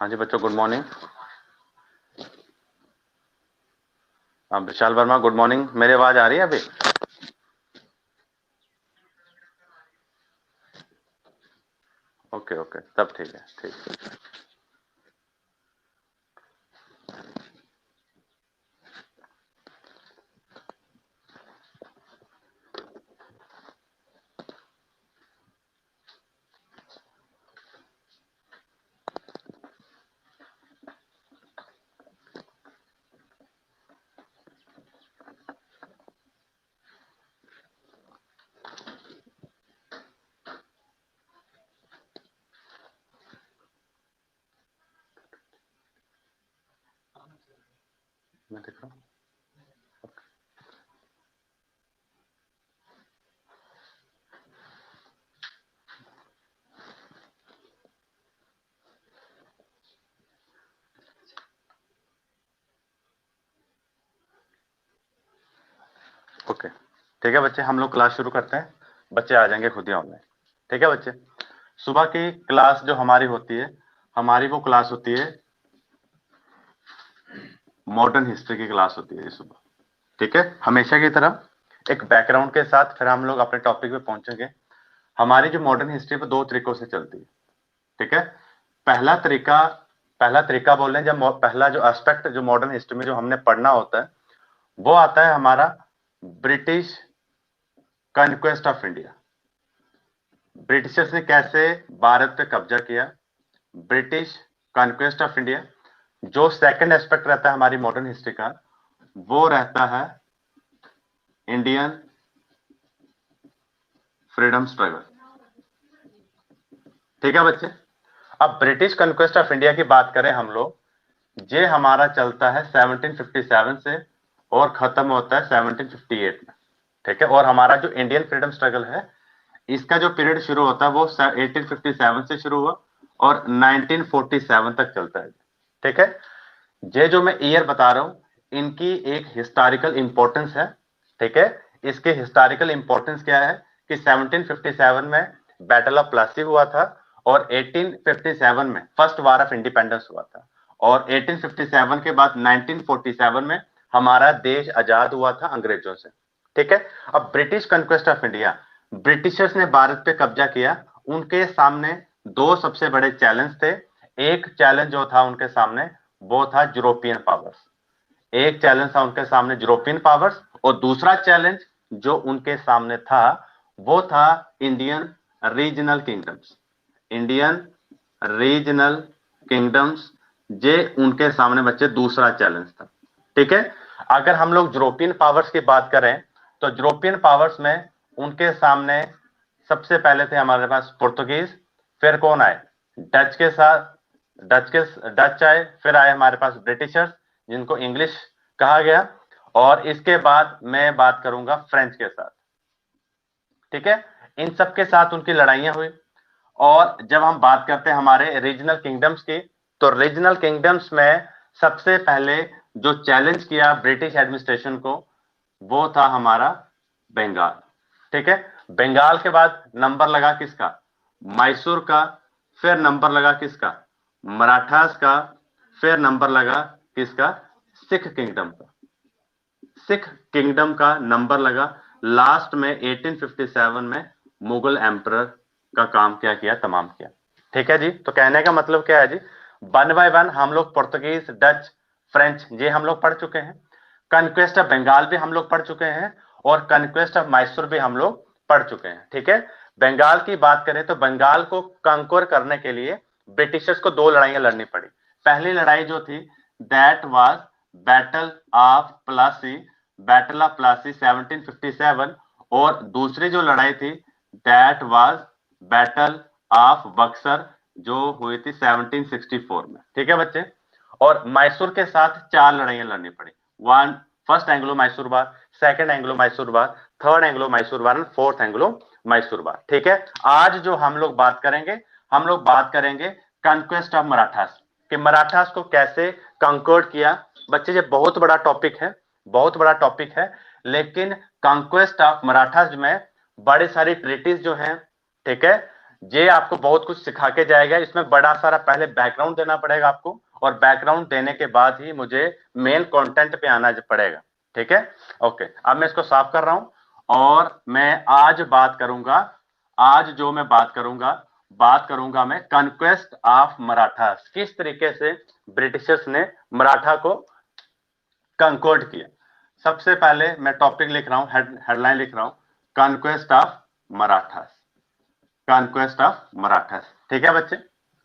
हाँ जी बच्चों, good morning. विशाल Verma, good morning. मेरी आवाज आ रही है अभी? ओके ओके, तब ठीक है, ठीक। मैं देख रहा हूँ। ओके, ठीक है बच्चे, हम लोग क्लास शुरू करते हैं। बच्चे आ जाएंगे खुद ही ऑनलाइन। ठीक है बच्चे, सुबह की क्लास जो हमारी होती है, हमारी वो क्लास होती है, मॉडर्न हिस्ट्री की क्लास होती है ये सुबह। ठीक है, हमेशा की तरह एक बैकग्राउंड के साथ फिर हम लोग अपने टॉपिक पे पहुंचेंगे। हमारी जो मॉडर्न हिस्ट्री पे दो तरीकों से चलती है। ठीक है, पहला तरीका पहला तरीका बोल रहे हैं, जब पहला जो एस्पेक्ट जो मॉडर्न हिस्ट्री में जो हमने पढ़ना होता है वो आता है हमारा British conquest of India. Britishers ने कैसे भारत पे कब्जा किया, ब्रिटिश कॉन्क्वेस्ट ऑफ इंडिया। जो सेकंड एस्पेक्ट रहता है हमारी मॉडर्न हिस्ट्री का, वो रहता है इंडियन फ्रीडम स्ट्रगल। ठीक है बच्चे, अब ब्रिटिश कॉन्क्वेस्ट ऑफ इंडिया की बात करें हम लोग, ये हमारा चलता है 1757 से और खत्म होता है 1758 में। ठीक है, और हमारा जो इंडियन फ्रीडम स्ट्रगल है, इसका जो पीरियड शुरू होता है वो 1857 से शुरू हुआ और 1947 तक चलता है। ठीक है, ये जो मैं ईयर बता रहा हूं, इनकी एक हिस्टोरिकल इंपॉर्टेंस है। ठीक है, इसके हिस्टोरिकल इंपॉर्टेंस क्या है कि 1757 में बैटल ऑफ प्लासी हुआ था और 1857 में फर्स्ट वार ऑफ इंडिपेंडेंस हुआ था और 1857 के बाद 1947 में हमारा देश आजाद हुआ था अंग्रेजों से। ठीक है, अब British conquest of India, Britishers ने भारत पे कब्जा किया। उनके सामने दो सबसे बड़े चैलेंज थे। एक चैलेंज जो था उनके सामने, वो था यूरोपियन पावर्स। एक चैलेंज था उनके सामने यूरोपियन पावर्स, और दूसरा चैलेंज जो उनके सामने था वो था Indian regional kingdoms. Indian regional kingdoms, ये उनके सामने बच्चे दूसरा चैलेंज था। ठीक है, अगर हम लोग यूरोपियन पावर्स की बात करें तो यूरोपियन पावर्स में उनके सामने सबसे पहले थे हमारे पास पुर्तगीज। फिर कौन आए? डच के साथ, डच आए। फिर आए हमारे पास ब्रिटिशर्स, जिनको इंग्लिश कहा गया। और इसके बाद मैं बात करूंगा फ्रेंच के साथ। ठीक है, इन सब के साथ उनकी लड़ाइयां हुई। और जब हम बात करते हैं हमारे रीजनल किंगडम्स की, तो रीजनल किंगडम्स में सबसे पहले जो चैलेंज किया ब्रिटिश एडमिनिस्ट्रेशन को, वो था हमारा बंगाल। ठीक है, बंगाल के बाद नंबर लगा किसका? मैसूर का। फिर नंबर लगा किसका? मराठास का। फिर नंबर लगा किसका? सिख किंगडम का। सिख किंगडम का नंबर लगा। लास्ट में 1857 में मुगल एम्परर का काम क्या किया? तमाम किया। ठीक है जी, तो कहने का मतलब क्या है जी, वन बाय वन हम लोग पुर्तगीज, डच, फ्रेंच ये हम लोग पढ़ चुके हैं। कॉन्क्वेस्ट ऑफ बंगाल भी हम लोग पढ़ चुके हैं और कॉन्क्वेस्ट ऑफ मैसूर भी हम लोग पढ़ चुके हैं। ठीक है, बंगाल की बात करें तो बंगाल को कंक्वर करने के लिए ब्रिटिशर्स को दो लड़ाइयां लड़नी पड़ी। पहली लड़ाई जो थी, that was battle of Plassey, battle of Plassey 1757। और दूसरी जो लड़ाई थी, that was battle of Buxar, जो हुई थी 1764 में। ठीक है बच्चे, और मैसूर के साथ चार लड़ाइयां लड़नी पड़ी। वन, फर्स्ट एंग्लो मैसूर वार, सेकंड एंग्लो मैसूर वार, थर्ड एंग्लो मैसूर वार, फोर्थ एंग्लो मैसूर वार। ठीक है, आज जो हम लोग बात करेंगे, हम लोग बात करेंगे कॉन्क्वेस्ट ऑफ मराठास, कि मराठास को कैसे कंक्वर्ड किया। बच्चे ये बहुत बड़ा टॉपिक है, बहुत बड़ा टॉपिक है। लेकिन कॉन्क्वेस्ट ऑफ मराठास में बड़ी सारी ट्रीटीज जो हैं, ठीक है, जे आपको बहुत कुछ सिखा के जाएगा, इसमें बड़ा सारा पहले बैकग्राउंड देना पड़ेगा आपको, और बैकग्राउंड देने के बाद ही मुझे मेन कंटेंट पे आना पड़ेगा। ठीक है, ओके। अब मैं इसको साफ कर रहा हूं और मैं आज बात करूंगा, आज जो मैं बात करूंगा मैं कॉन्क्वेस्ट ऑफ मराठास, किस तरीके से ब्रिटिशर्स ने मराठा को कंक्वर्ट किया। सबसे पहले मैं टॉपिक लिख रहा हूं, हेडलाइन लिख रहा हूं, conquest of Marathas, conquest of Marathas. ठीक है बच्चे,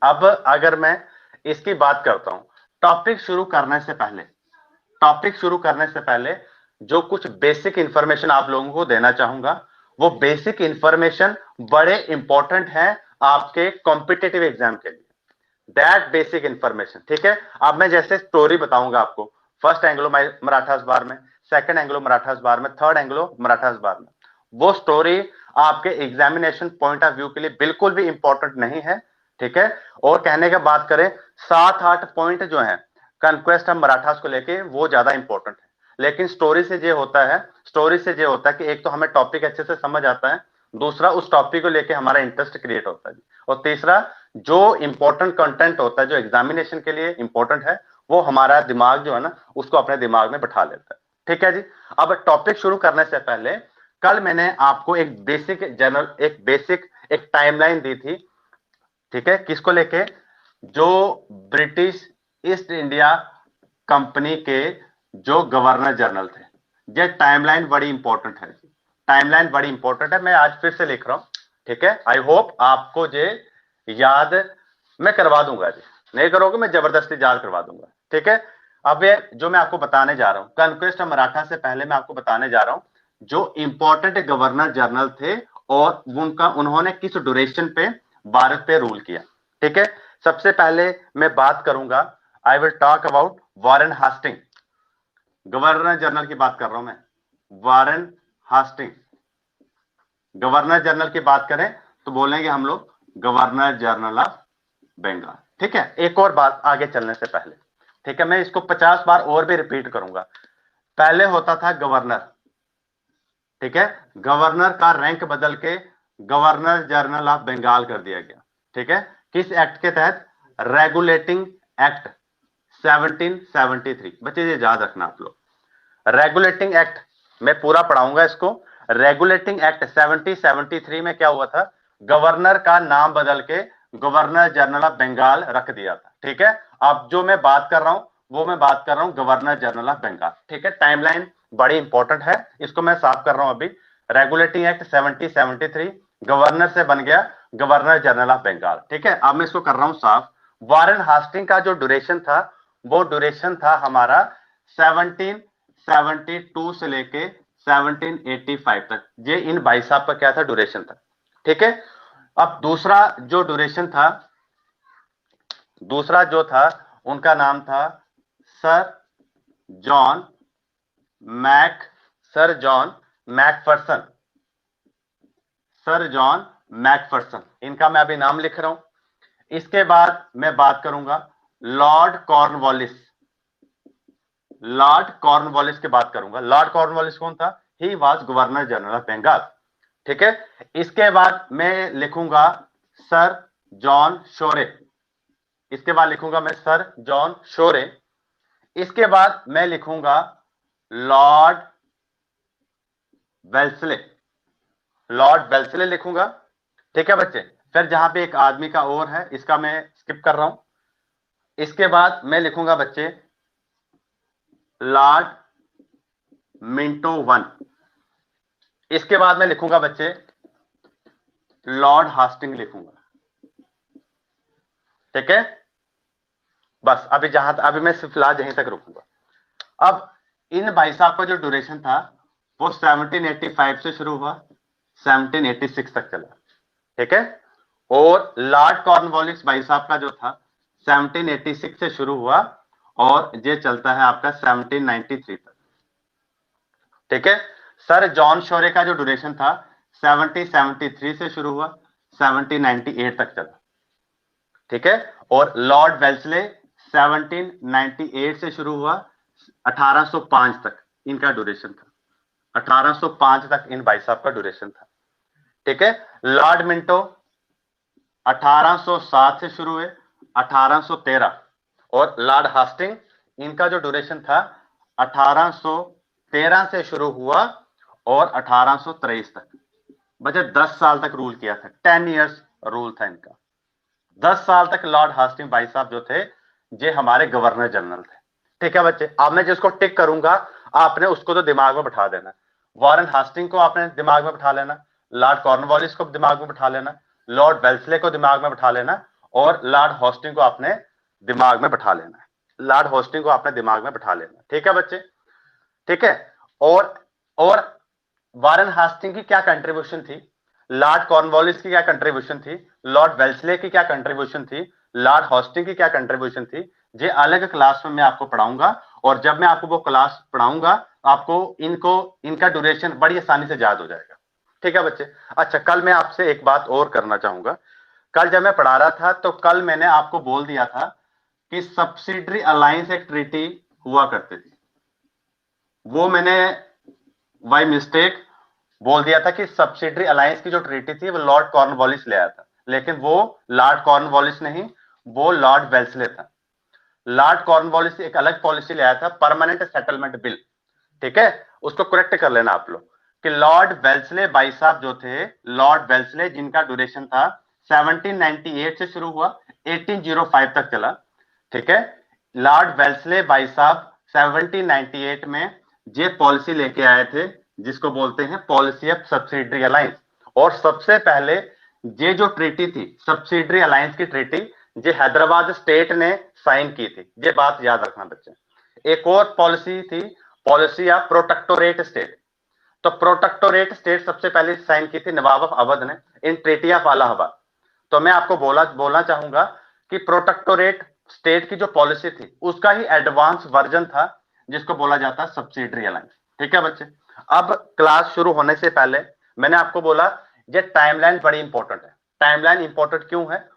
अब अगर मैं इसकी बात करता हूं, टॉपिक शुरू करने से पहले जो कुछ बेसिक इंफॉर्मेशन आप लोगों को देना चाहूंगा, वो बेसिक इंफॉर्मेशन बड़े इंपॉर्टेंट हैं आपके कॉम्पिटिटिव एग्जाम के लिए, दैट बेसिक इंफॉर्मेशन। ठीक है, अब मैं जैसे स्टोरी बताऊंगा आपको, फर्स्ट एंग्लो मराठास बार में, सेकंड एंग्लो मराठास बार में, थर्ड एंग्लो मराठास बार में, वो स्टोरी आपके एग्जामिनेशन पॉइंट ऑफ व्यू के लिए बिल्कुल भी इंपॉर्टेंट नहीं है। ठीक है, और कहने की बात करें 7-8 पॉइंट जो है कॉन्क्वेस्ट ऑफ मराठास को लेके वो ज्यादा इंपॉर्टेंट है, लेकिन स्टोरी से ये होता है, कि एक तो हमें टॉपिक अच्छे से समझ आता है, दूसरा उस टॉपिक को लेके हमारा इंटरेस्ट क्रिएट होता है, और तीसरा जो इंपॉर्टेंट कंटेंट होता है जो एग्जामिनेशन के लिए इंपॉर्टेंट है, वो हमारा दिमाग जो है ना उसको अपने दिमाग में बैठा लेता है। ठीक है जी, अब टॉपिक शुरू करने से पहले कल मैंने आपको एक बेसिक एक टाइमलाइन दी थी। ठीक है, किसको लेके, जो ब्रिटिश ईस्ट इंडिया कंपनी के जो गवर्नर जनरल थे। ये टाइमलाइन बड़ी इंपॉर्टेंट है, टाइमलाइन बड़ी इंपॉर्टेंट है, मैं आज फिर से लिख रहा हूं। ठीक है, आई होप आपको ये याद मैं करवा दूंगा जी, नहीं करोगे मैं जबरदस्ती याद करवा दूंगा। ठीक है, अब ये जो मैं आपको बताने जा रहा हूं, कॉन्क्वेस्ट ऑफ मराठा से पहले मैं आपको बताने जा रहा हूं जो इंपॉर्टेंट गवर्नर जनरल थे और उन्होंने किस ड्यूरेशन पे भारत पे रूल किया। ठीक है, सबसे पहले मैं बात करूंगा, I will talk about Warren Hastings, governor general की बात कर रहा हूं मैं, वारेन हास्टिंग। गवर्नर जनरल की बात करें तो बोलेंगे हम लोग गवर्नर जनरल ऑफ बंगाल। ठीक है, एक और बात आगे चलने से पहले, ठीक है, मैं इसको 50 बार और भी रिपीट करूंगा। पहले होता था गवर्नर, ठीक है, गवर्नर का रैंक बदल के गवर्नर जनरल ऑफ बंगाल कर दिया गया। ठीक है, किस एक्ट के तहत, रेगुलेटिंग एक्ट 1773। बच्चे ये याद रखना आप लोग, रेगुलेटिंग एक्ट, मैं पूरा पढ़ाऊंगा इसको। रेगुलेटिंग एक्ट 1773 में क्या हुआ था, गवर्नर का नाम बदल के गवर्नर जनरल ऑफ बंगाल रख दिया था। ठीक है, अब जो मैं बात कर रहा हूं वो मैं बात कर रहा हूं गवर्नर जनरल ऑफ बंगाल। ठीक है, टाइमलाइन बड़ी इंपॉर्टेंट है, इसको मैं साफ कर रहा हूं अभी। रेगुलेटिंग एक्ट 1773 गवर्नर से बन गया गवर्नर जनरल ऑफ बंगाल। ठीक है, अब मैं इसको कर रहा हूं साफ। वारेन हास्टिंग का जो ड्यूरेशन था वो ड्यूरेशन था हमारा 1772 से लेके 1785 तक, ये इन भाई साहब का क्या था, ड्यूरेशन था। ठीक है, अब दूसरा जो था उनका नाम था sir John Macpherson, sir John Macpherson, इनका मैं अभी नाम लिख रहा हूं। इसके बाद मैं बात करूंगा लॉर्ड कॉर्नवालिस की बात करूंगा। लॉर्ड कॉर्नवालिस कौन था, he was governor general of Bengal. ठीक है, इसके बाद मैं लिखूंगा सर जॉन शोरे, इसके बाद लिखूंगा मैं सर जॉन शोरे। इसके बाद मैं लिखूंगा लॉर्ड वेल्सले लिखूंगा। ठीक है बच्चे, फिर जहां पे एक आदमी का और है इसका मैं स्किप कर रहा हूं। इसके बाद मैं लिखूंगा बच्चे लॉर्ड मिंटो वन। इसके बाद मैं लिखूंगा बच्चे लॉर्ड हास्टिंग लिखूंगा। ठीक है, बस अभी मैं फिलहाल यहीं तक रुकूंगा। अब इन भाई साहब का जो ड्यूरेशन था वो 1785 से शुरू हुआ, 1786 तक चला। ठीक है, और लॉर्ड कॉर्नवालिस भाई साहब का जो था 1786 से शुरू हुआ और ये चलता है आपका 1793 तक। ठीक है, सर जॉन शोरे का जो ड्यूरेशन था 1773 से शुरू हुआ, 1798 तक चला। ठीक है, और लॉर्ड वेल्सले 1798 से शुरू हुआ, 1805 तक इनका ड्यूरेशन था, 1805 तक इन भाई साहब का ड्यूरेशन था। ठीक है, लॉर्ड मिंटो 1807 से शुरू हुए 1813, और लॉर्ड हास्टिंग, इनका जो ड्यूरेशन था 1813 से शुरू हुआ और 1823 तक, बच्चे 10 साल तक रूल किया था। 10 इयर्स रूल था इनका। 10 साल तक लॉर्ड हास्टिंग भाई साहब जो थे, ये हमारे गवर्नर जनरल थे। ठीक है बच्चे, अब मैं जिसको टिक करूंगा आपने उसको तो दिमाग में बैठा देना। वॉरेन हास्टिंग को आपने दिमाग में बैठा लेना, लॉर्ड कॉर्नवालिस को दिमाग में बैठा लेना, लॉर्ड वेल्सले को दिमाग में बैठा लेना, और लॉर्ड हास्टिंग को आपने दिमाग में बैठा लेना। लॉर्ड हास्टिंग को आपने दिमाग में बैठा लेना। ठीक है बच्चे, ठीक है। और वारेन हास्टिंग की क्या कंट्रीब्यूशन थी, लॉर्ड कॉर्नवालिस की क्या कंट्रीब्यूशन थी, लॉर्ड वेल्सले की क्या कंट्रीब्यूशन थी, लॉर्ड हास्टिंग की क्या कंट्रीब्यूशन थी, ये अलग क्लास में मैं आपको पढ़ाऊंगा। और जब मैं आपको वो क्लास पढ़ाऊंगा आपको इनका ड्यूरेशन बड़ी आसानी से याद हो जाएगा। ठीक है बच्चे। अच्छा, कल मैं आपसे एक बात और करना चाहूंगा। कल जब मैं पढ़ा रहा था तो कल मैंने आपको बोल दिया था कि सब्सिडरी अलायंस एक ट्रीटी हुआ करती थी। वो मैंने बाय मिस्टेक बोल दिया था कि सब्सिडरी अलायंस की जो ट्रीटी थी वो लॉर्ड कॉर्नवालिस ले आया था, लेकिन वो लॉर्ड कॉर्नवालिस नहीं, वो लॉर्ड वेल्सले था। लॉर्ड कॉर्नवालिस एक अलग पॉलिसी ले आया था, परमानेंट सेटलमेंट बिल। ठीक है, उसको करेक्ट कर लेना आप लोग कि लॉर्ड वेल्सले भाई साहब जो थे, लॉर्ड वेल्सले जिनका ड्यूरेशन था 1798 से शुरू हुआ 1805 तक चला। ठीक है, लॉर्ड वेल्सले भाई साहब 1798 में ये पॉलिसी लेके आए थे जिसको बोलते हैं पॉलिसी ऑफ सब्सिडरी अलायंस। और सबसे पहले ये जो ट्रीटी थी सब्सिडरी अलायंस की ट्रीटी, ये हैदराबाद स्टेट ने साइन की थी। ये बात याद रखना बच्चे। एक और पॉलिसी थी, पॉलिसी ऑफ प्रोटेक्टोरेट स्टेट। तो प्रोटेक्टोरेट स्टेट सबसे पहले साइन की थी नवाब ऑफ अवध ने इन ट्रीटी ऑफ इलाहाबाद। तो मैं आपको बोलना चाहूंगा कि प्रोटेक्टोरेट स्टेट की जो पॉलिसी थी उसका ही एडवांस वर्जन था जिसको बोला जाता है सब्सिडरी अलायंस। ठीक है बच्चे। अब क्लास शुरू होने से पहले मैंने आपको बोला ये टाइमलाइन बड़ी इंपॉर्टेंट है। टाइमलाइन इंपॉर्टेंट क्यों है,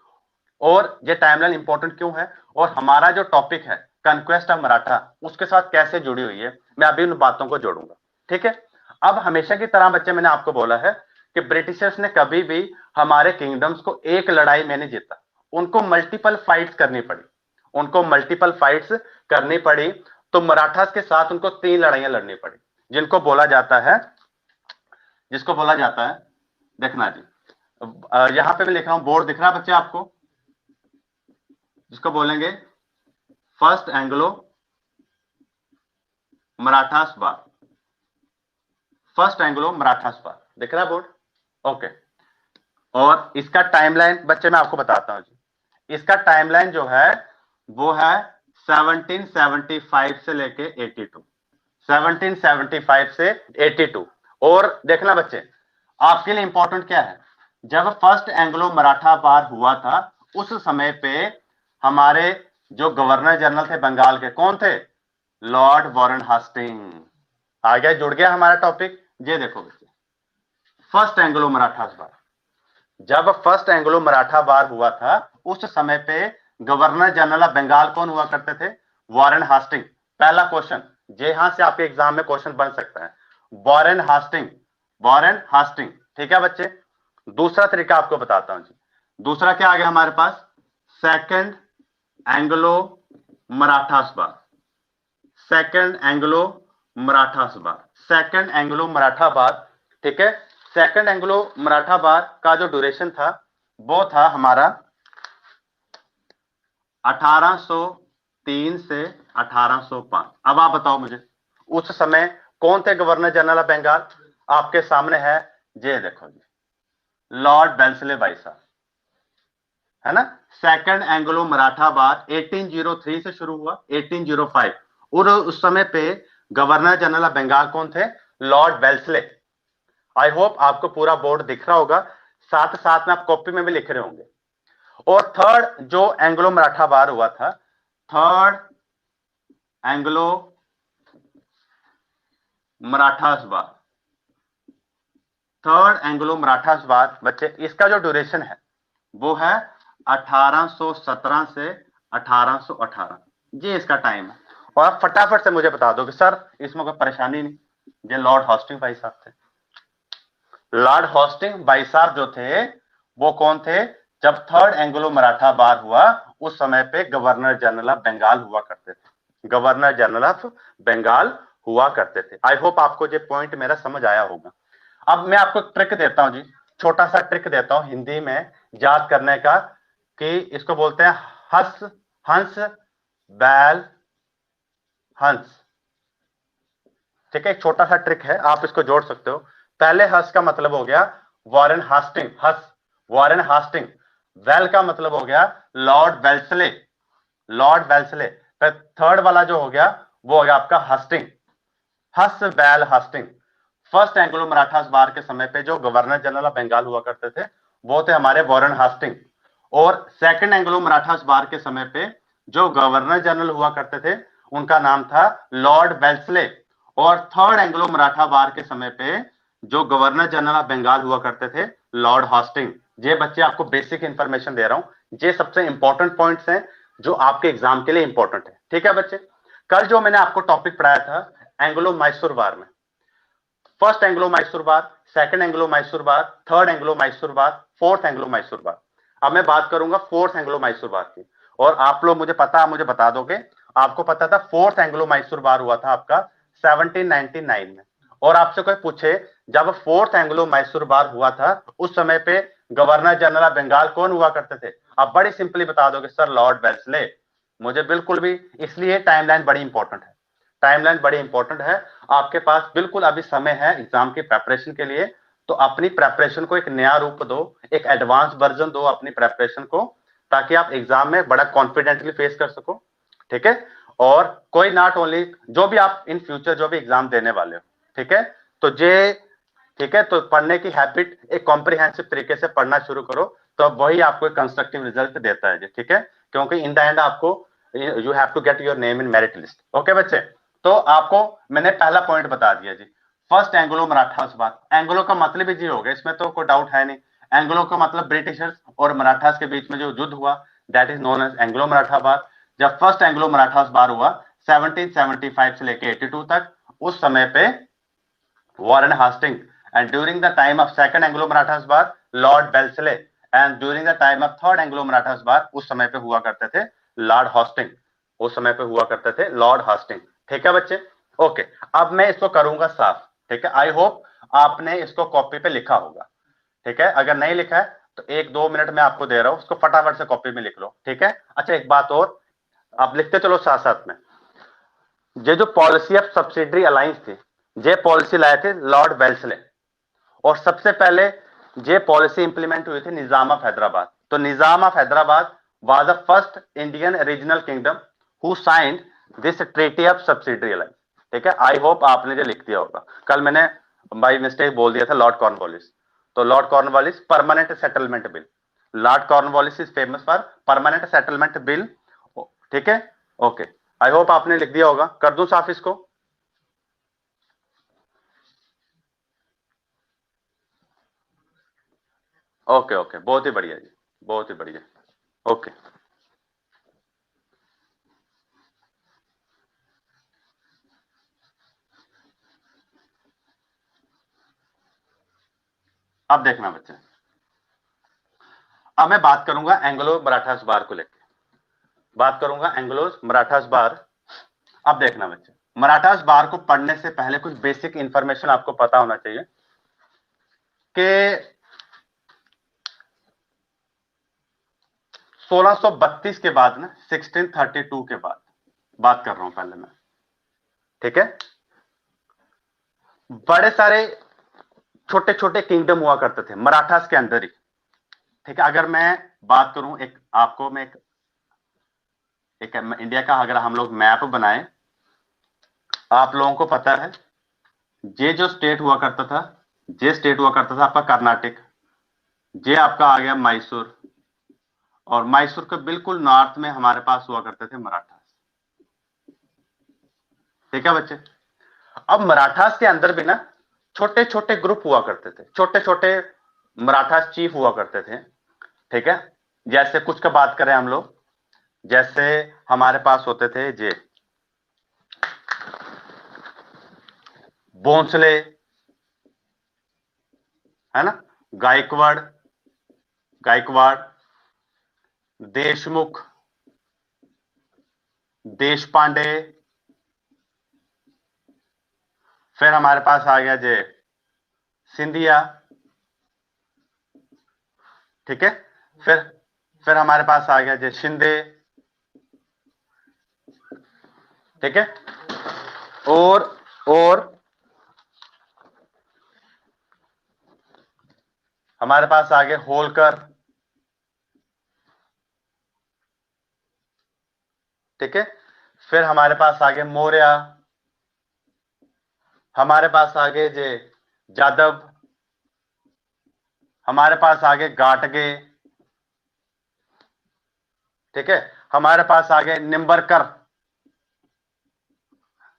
और ये टाइमलाइन इंपॉर्टेंट क्यों है, और हमारा जो टॉपिक है कन्क्वेस्ट ऑफ मराठा उसके साथ कैसे जुड़ी हुई है, मैं अभी उन बातों को जोड़ूंगा। ठीक है। अब हमेशा की तरह बच्चे मैंने आपको बोला है कि ब्रिटिशर्स ने कभी भी हमारे किंगडम्स को एक लड़ाई में नहीं जीता, उनको मल्टीपल फाइट्स करनी पड़ी। उनको मल्टीपल फाइट्स करनी पड़ी, तो मराठास के साथ उनको 3 लड़ाइयां लड़नी पड़ी, जिनको बोला जाता है, जिसको बोला जाता है, देखना जी, यहां पे मैं लिख रहा हूं, बोर्ड दिख रहा है बच्चे आपको, जिसको बोलेंगे फर्स्ट एंग्लो मराठास वार। फर्स्ट एंग्लो मराठास वार दिख रहा है बोर्ड? ओके। और इसका टाइमलाइन बच्चे मैं आपको बताता हूं जी। इसका टाइमलाइन जो है वो है 1775 से लेके 82। 1775 से 82। और देखना बच्चे, आपके लिए इंपॉर्टेंट क्या है, जब फर्स्ट एंग्लो मराठा वार हुआ था उस समय पे हमारे जो गवर्नर जनरल थे बंगाल के, कौन थे? Lord Warren Hastings. आ गया, जुड़ गया हमारा टॉपिक। ये देखो बच्चे, फर्स्ट एंग्लो मराठा वार, जब फर्स्ट एंग्लो मराठा वार हुआ था उस समय पे गवर्नर जनरल ऑफ बंगाल कौन हुआ करते थे? Warren Hastings. पहला क्वेश्चन, जे यहां से आपके एग्जाम में क्वेश्चन बन सकता है, वॉरेन हास्टिंग, वॉरेन हास्टिंग। ठीक है बच्चे। दूसरा तरीका आपको बताता हूं जी। दूसरा क्या आ गया हमारे पास? सेकंड एंग्लो मराठास वार। सेकंड एंग्लो मराठास वार, सेकंड एंग्लो मराठा वार। ठीक है। सेकंड एंग्लो मराठा वार का जो ड्यूरेशन था वो था हमारा 1803 से 1805। अब आप बताओ मुझे उस समय कौन थे गवर्नर जनरल ऑफ बंगाल? आपके सामने है, ये देखो जी, लॉर्ड वेल्सले भाई साहब, है ना। सेकंड एंग्लो मराठा वार 1803 से शुरू हुआ 1805, और उस समय पे गवर्नर जनरल ऑफ बंगाल कौन थे? Lord Wellesley. आई होप आपको पूरा बोर्ड दिख रहा होगा, साथ साथ में आप कॉपी में भी लिख रहे होंगे। और थर्ड जो एंग्लो मराठा वार हुआ था, थर्ड एंग्लो मराठास वार, थर्ड एंग्लो मराठास वार बच्चे, इसका जो ड्यूरेशन है वो है 1817 से 1818। ये इसका टाइम है। और आप फटाफट से मुझे बता दो कि सर इसमें कोई परेशानी नहीं। ये लॉर्ड हॉस्टिंग भाई साहब थे। लॉर्ड हॉस्टिंग भाई साहब जो थे वो कौन थे? जब थर्ड एंग्लो मराठा वार हुआ उस समय पे गवर्नर जनरल ऑफ बंगाल हुआ करते थे, गवर्नर जनरल ऑफ बंगाल हुआ करते थे। आई होप आपको ये पॉइंट मेरा समझ आया होगा। अब मैं आपको ट्रिक देता हूं जी, छोटा सा ट्रिक देता हूं हिंदी में याद करने का, कि इसको बोलते हैं हंस, हंस बैल हंस। ठीक है, एक छोटा सा ट्रिक है, आप इसको जोड़ सकते हो। पहले हंस का मतलब हो गया वॉरेन हास्टिंग, हंस वॉरेन हास्टिंग। वेल का मतलब हो गया लॉर्ड वेल्सले, लॉर्ड वेल्सले। फिर थर्ड वाला जो हो गया वो हो गया आपका हस्टिंग, हस बैल हस्टिंग। फर्स्ट एंग्लो मराठा वार के समय पे जो गवर्नर जनरल ऑफ बंगाल हुआ करते थे वो थे हमारे वॉरेन हास्टिंग। और सेकंड एंग्लो मराठा वार के समय पे जो गवर्नर जनरल हुआ करते थे उनका नाम था लॉर्ड वेल्सले। और थर्ड एंग्लो मराठा वार के समय पे जो गवर्नर जनरल ऑफ बंगाल हुआ करते थे लॉर्ड हास्टिंग। ये बच्चे आपको बेसिक इंफॉर्मेशन दे रहा हूं, ये सबसे इंपॉर्टेंट पॉइंट्स हैं जो आपके एग्जाम के लिए इंपॉर्टेंट है। ठीक है बच्चे, कल जो मैंने आपको टॉपिक पढ़ाया था एंग्लो मैसूर वार में, फर्स्ट एंग्लो मैसूर वार, सेकंड एंग्लो मैसूर वार, थर्ड एंग्लो मैसूर वार, फोर्थ एंग्लो मैसूर वार। अब मैं बात करूंगा फोर्थ एंग्लो मैसूर वार की। और आप लोग मुझे पता, मुझे बता दोगे, आपको पता था फोर्थ एंग्लो मैसूर वार हुआ था आपका 1799 में। और आपसे कोई पूछे जब फोर्थ एंग्लो मैसूर वार हुआ था उस समय पे गवर्नर जनरल ऑफ बंगाल कौन हुआ करते थे, आप बड़ी सिंपली बता दोगे सर लॉर्ड वेल्सले। मुझे बिल्कुल भी, इसलिए टाइमलाइन बड़ी इंपॉर्टेंट है, टाइमलाइन बड़ी इंपॉर्टेंट है। आपके पास बिल्कुल अभी समय है एग्जाम की प्रेपरेशन के लिए, तो अपनी प्रेपरेशन को एक नया रूप दो, एक एडवांस वर्जन दो अपनी प्रेपरेशन को, ताकि आप एग्जाम में बड़ा कॉन्फिडेंटली फेस कर सको। ठीक है, और कोई नॉट ओनली, जो भी आप इन फ्यूचर जो भी एग्जाम देने वाले हो, ठीक है, तो ये, ठीक है, तो पढ़ने की हैबिट एक कॉम्प्रिहेंसिव तरीके से पढ़ना शुरू करो, तो वही आपको एक कंस्ट्रक्टिव रिजल्ट देता है। ठीक है, क्योंकि इन द एंड आपको, you have to get your name in merit list. Okay बच्चे, तो आपको मैंने पहला पॉइंट बता दिया जी, फर्स्ट एंग्लो मराठास बात। एंग्लो का मतलब ही जी हो गया, इसमें तो कोई डाउट है नहीं। एंग्लो का मतलब ब्रिटिशर्स और मराठास के बीच में जो युद्ध हुआ that is known as Anglo Maratha war. जब फर्स्ट एंग्लो मराठास वार हुआ 1775 से लेके 82 तक, उस समय पे Warren Hastings, and during the time of second Anglo-Marathas war Lord Wellesley, and during the time of third Anglo-Marathas war उस समय पे हुआ करते थे लॉर्ड हॉस्टिंग, उस समय पे हुआ करते थे लॉर्ड हॉस्टिंग। ठीक है बच्चे, ओके। अब मैं इसको करूंगा साफ। ठीक है, आई होप आपने इसको कॉपी पे लिखा होगा। ठीक है, अगर नहीं लिखा है तो एक दो मिनट में आपको दे रहा हूं, उसको फटाफट से कॉपी में लिख लो। ठीक है, अच्छा एक बात और, आप लिखते चलो साथ साथ में। ये जो पॉलिसी ऑफ सब्सिडरी अलायंस थी, ये पॉलिसी लाए थे लॉर्ड वेल्सले। और सबसे पहले ये पॉलिसी इंप्लीमेंट हुई थी निजाम ऑफ हैदराबाद। तो Nizam of Hyderabad was the first Indian regional kingdom who signed this treaty of subsidiary alliance. ठीक है, आई होप आपने जो लिख दिया होगा। कल मैंने बाई मिस्टेक बोल दिया था लॉर्ड कॉर्नवालिस। तो Lord Cornwallis permanent settlement bill, Lord Cornwallis is famous for permanent settlement bill. ठीक है, ओके, आई होप आपने लिख दिया होगा। कर दूं साफ इसको? ओके ओके, बहुत ही बढ़िया जी, बहुत ही बढ़िया। ओके, अब देखना बच्चे, अब मैं बात करूंगा एंग्लो मराठास बार को लेकर, बात करूंगा एंग्लो मराठास बार। अब देखना बच्चे, मराठास बार को पढ़ने से पहले कुछ बेसिक इंफॉर्मेशन आपको पता होना चाहिए कि 1632 के बाद ना, 1632 के बाद बात कर रहा हूं पहले मैं। ठीक है, बड़े सारे छोटे छोटे किंगडम हुआ करते थे मराठास के अंदर ही। ठीक है, अगर मैं बात करूं, एक आपको मैं एक इंडिया का अगर हम लोग मैप बनाएं, आप लोगों को पता है ये जो स्टेट हुआ करता था, ये स्टेट हुआ करता था आपका कर्नाटक, ये आपका आ गया मैसूर, और मैसूर के बिल्कुल नॉर्थ में हमारे पास हुआ करते थे मराठास। ठीक है बच्चे, अब मराठास के अंदर भी ना छोटे छोटे ग्रुप हुआ करते थे, छोटे छोटे मराठास चीफ हुआ करते थे। ठीक है, जैसे कुछ का बात करें हम लोग, जैसे हमारे पास होते थे जे भोंसले, है ना, गायकवाड़, गायकवाड़, देशमुख, देशपांडे, फिर हमारे पास आ गया जे सिंधिया, ठीक है। फिर हमारे पास आ गया जे शिंदे, ठीक है। और हमारे पास आ गए होलकर, ठीक है। फिर हमारे पास आ गए मौर्य, हमारे पास आ गए जे जादव, हमारे पास आ गए गाटगे, ठीक है। हमारे पास आ गए निम्बरकर।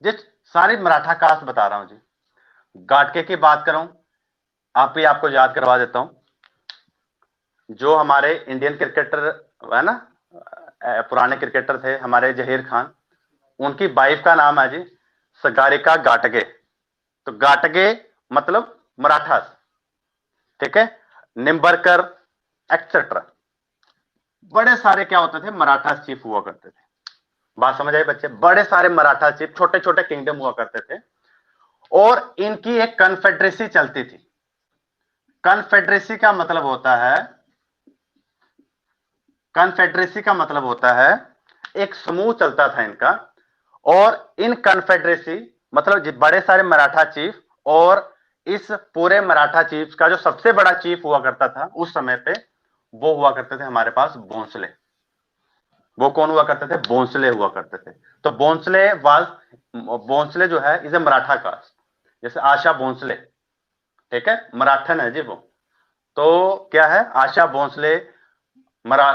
जी सारी मराठा कास्ट बता रहा हूं जी। गाटगे की बात करूं, आप भी आपको याद करवा देता हूं। जो हमारे इंडियन क्रिकेटर है ना, पुराने क्रिकेटर थे हमारे जहीर खान, उनकी वाइफ का नाम है जी सगारिका गाटगे। तो गाटगे मतलब मराठा, ठीक है। निम्बरकर एक्सेट्रा, बड़े सारे क्या होते थे, मराठा चीफ हुआ करते थे। बात समझ आई बच्चे? बड़े सारे मराठा चीफ, छोटे छोटे किंगडम हुआ करते थे और इनकी एक कन्फेडरेसी चलती थी। कन्फेडरेसी का मतलब होता है, कन्फेडरेसी का मतलब होता है एक समूह चलता था इनका, और इन कन्फेडरेसी मतलब बड़े सारे मराठा चीफ, और इस पूरे मराठा चीफ का जो सबसे बड़ा चीफ हुआ करता था उस समय पे, वो हुआ करते थे हमारे पास भोंसले। वो कौन हुआ करते थे? भोंसले हुआ करते थे। तो भोंसले जो है इसे मराठा कास्ट, जैसे आशा भोंसले, ठीक है, मराठन है जी वो। तो क्या है, आशा भोंसले मरा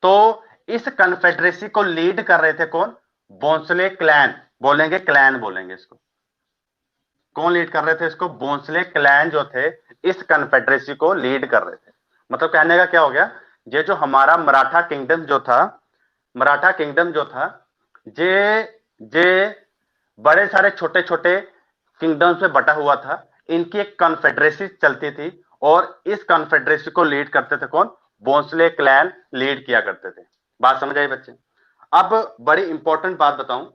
तो इस कन्फेडरेसी को लीड कर रहे थे कौन? भोंसले क्लैन, बोलेंगे क्लैन बोलेंगे इसको। कौन लीड कर रहे थे इसको? भोंसले क्लैन जो थे इस कन्फेडरेसी को लीड कर रहे थे। मतलब कहने का क्या हो गया, ये जो हमारा मराठा किंगडम जो था, मराठा किंगडम जो था, जे जे बड़े सारे छोटे छोटे किंगडम्स में बटा हुआ था। इनकी एक कॉन्फेडरेसी चलती थी और इस कॉन्फेडरेसी को लीड करते थे कौन? भोंसले क्लैन लीड किया करते थे। बात समझ आई बच्चे? अब बड़ी इंपॉर्टेंट बात बताऊं,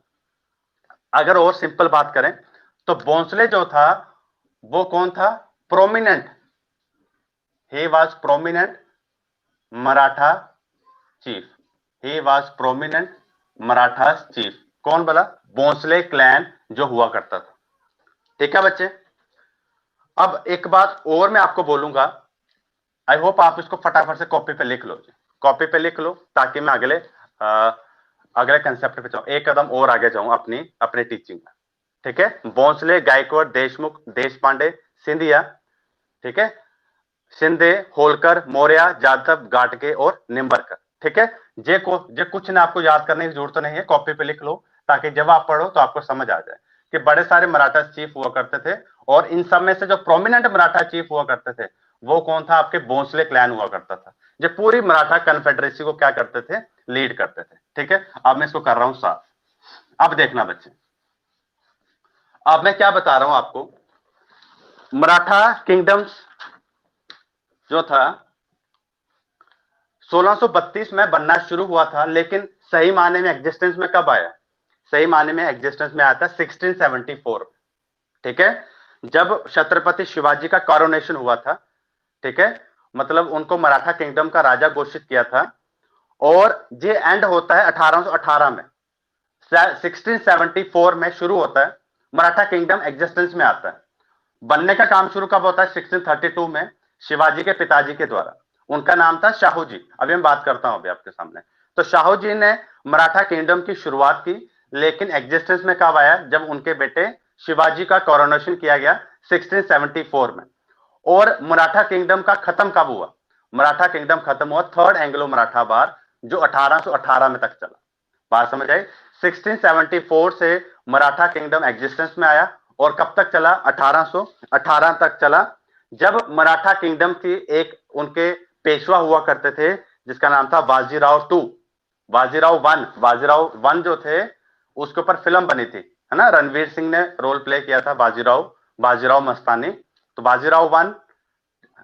अगर और सिंपल बात करें तो भोंसले जो था वो कौन था? Prominent, he was prominent Maratha chief, he was prominent Maratha chief. कौन बोला? भोंसले क्लैन जो हुआ करता था। ठीक है बच्चे? अब एक बात और मैं आपको बोलूंगा, आई होप आप इसको फटाफट से कॉपी पे लिख लो, कॉपी पे लिख लो, ताकि मैं अगले कंसेप्ट पे जाऊं, एक कदम और आगे जाऊं अपनी अपने टीचिंग में। ठीक है, भोंसले, गायकवाड़, देशमुख, देश पांडे, सिंधिया, ठीक है, शिंदे, होलकर, मौर्य, जादव, गाटगे और निम्बरकर। ठीक है, जे कुछ ने आपको याद करने की जरूरत नहीं है, कॉपी पे लिख लो, ताकि जब आप पढ़ो तो आपको समझ आ जाए कि बड़े सारे मराठा चीफ हुआ करते थे, और इन सब में से जो प्रोमिनेंट मराठा चीफ हुआ करते थे वो कौन था? आपके भोंसले क्लैन हुआ करता था, जो पूरी मराठा कन्फेडरेसी को क्या करते थे? लीड करते थे। ठीक है, अब मैं इसको कर रहा हूं साफ। अब देखना बच्चे, अब मैं क्या बता रहा हूं आपको, मराठा किंगडम्स जो था 1632 में बनना शुरू हुआ था, लेकिन सही मायने में एग्जिस्टेंस में कब आया? सही मायने में एग्जिस्टेंस में आया था 1674। ठीक है, जब छत्रपति शिवाजी का कॉरोनेशन हुआ था। ठीक है, मतलब उनको मराठा किंगडम का राजा घोषित किया था, और ये एंड होता है 1818 में। 1674 में शुरू होता है, मराठा किंगडम एग्जिस्टेंस में आता है। बनने का काम शुरू कब होता है? 1632 में, शिवाजी के पिताजी के द्वारा। उनका नाम था शाहू जी। अभी मैं बात करता हूं अभी आपके सामने। तो शाहू जी ने मराठा किंगडम की शुरुआत की, लेकिन एग्जिस्टेंस में कब आया? जब उनके बेटे शिवाजी का कोरोनेशन किया गया 1674 में। और मराठा किंगडम का खत्म कब हुआ? मराठा किंगडम खत्म हुआ थर्ड एंग्लो मराठा वार, जो 1818 में तक चला। बात समझ आई? 1674 से मराठा किंगडम एग्जिस्टेंस में आया, और कब तक चला? 1818 तक चला, जब मराठा किंगडम की एक उनके पेशवा हुआ करते थे, जिसका नाम था Bajirao two, Bajirao one. Bajirao one जो थे उसके ऊपर फिल्म बनी थी, है ना, रणवीर सिंह ने रोल प्ले किया था, बाजीराव, बाजीराव मस्तानी। तो बाजीराव वन,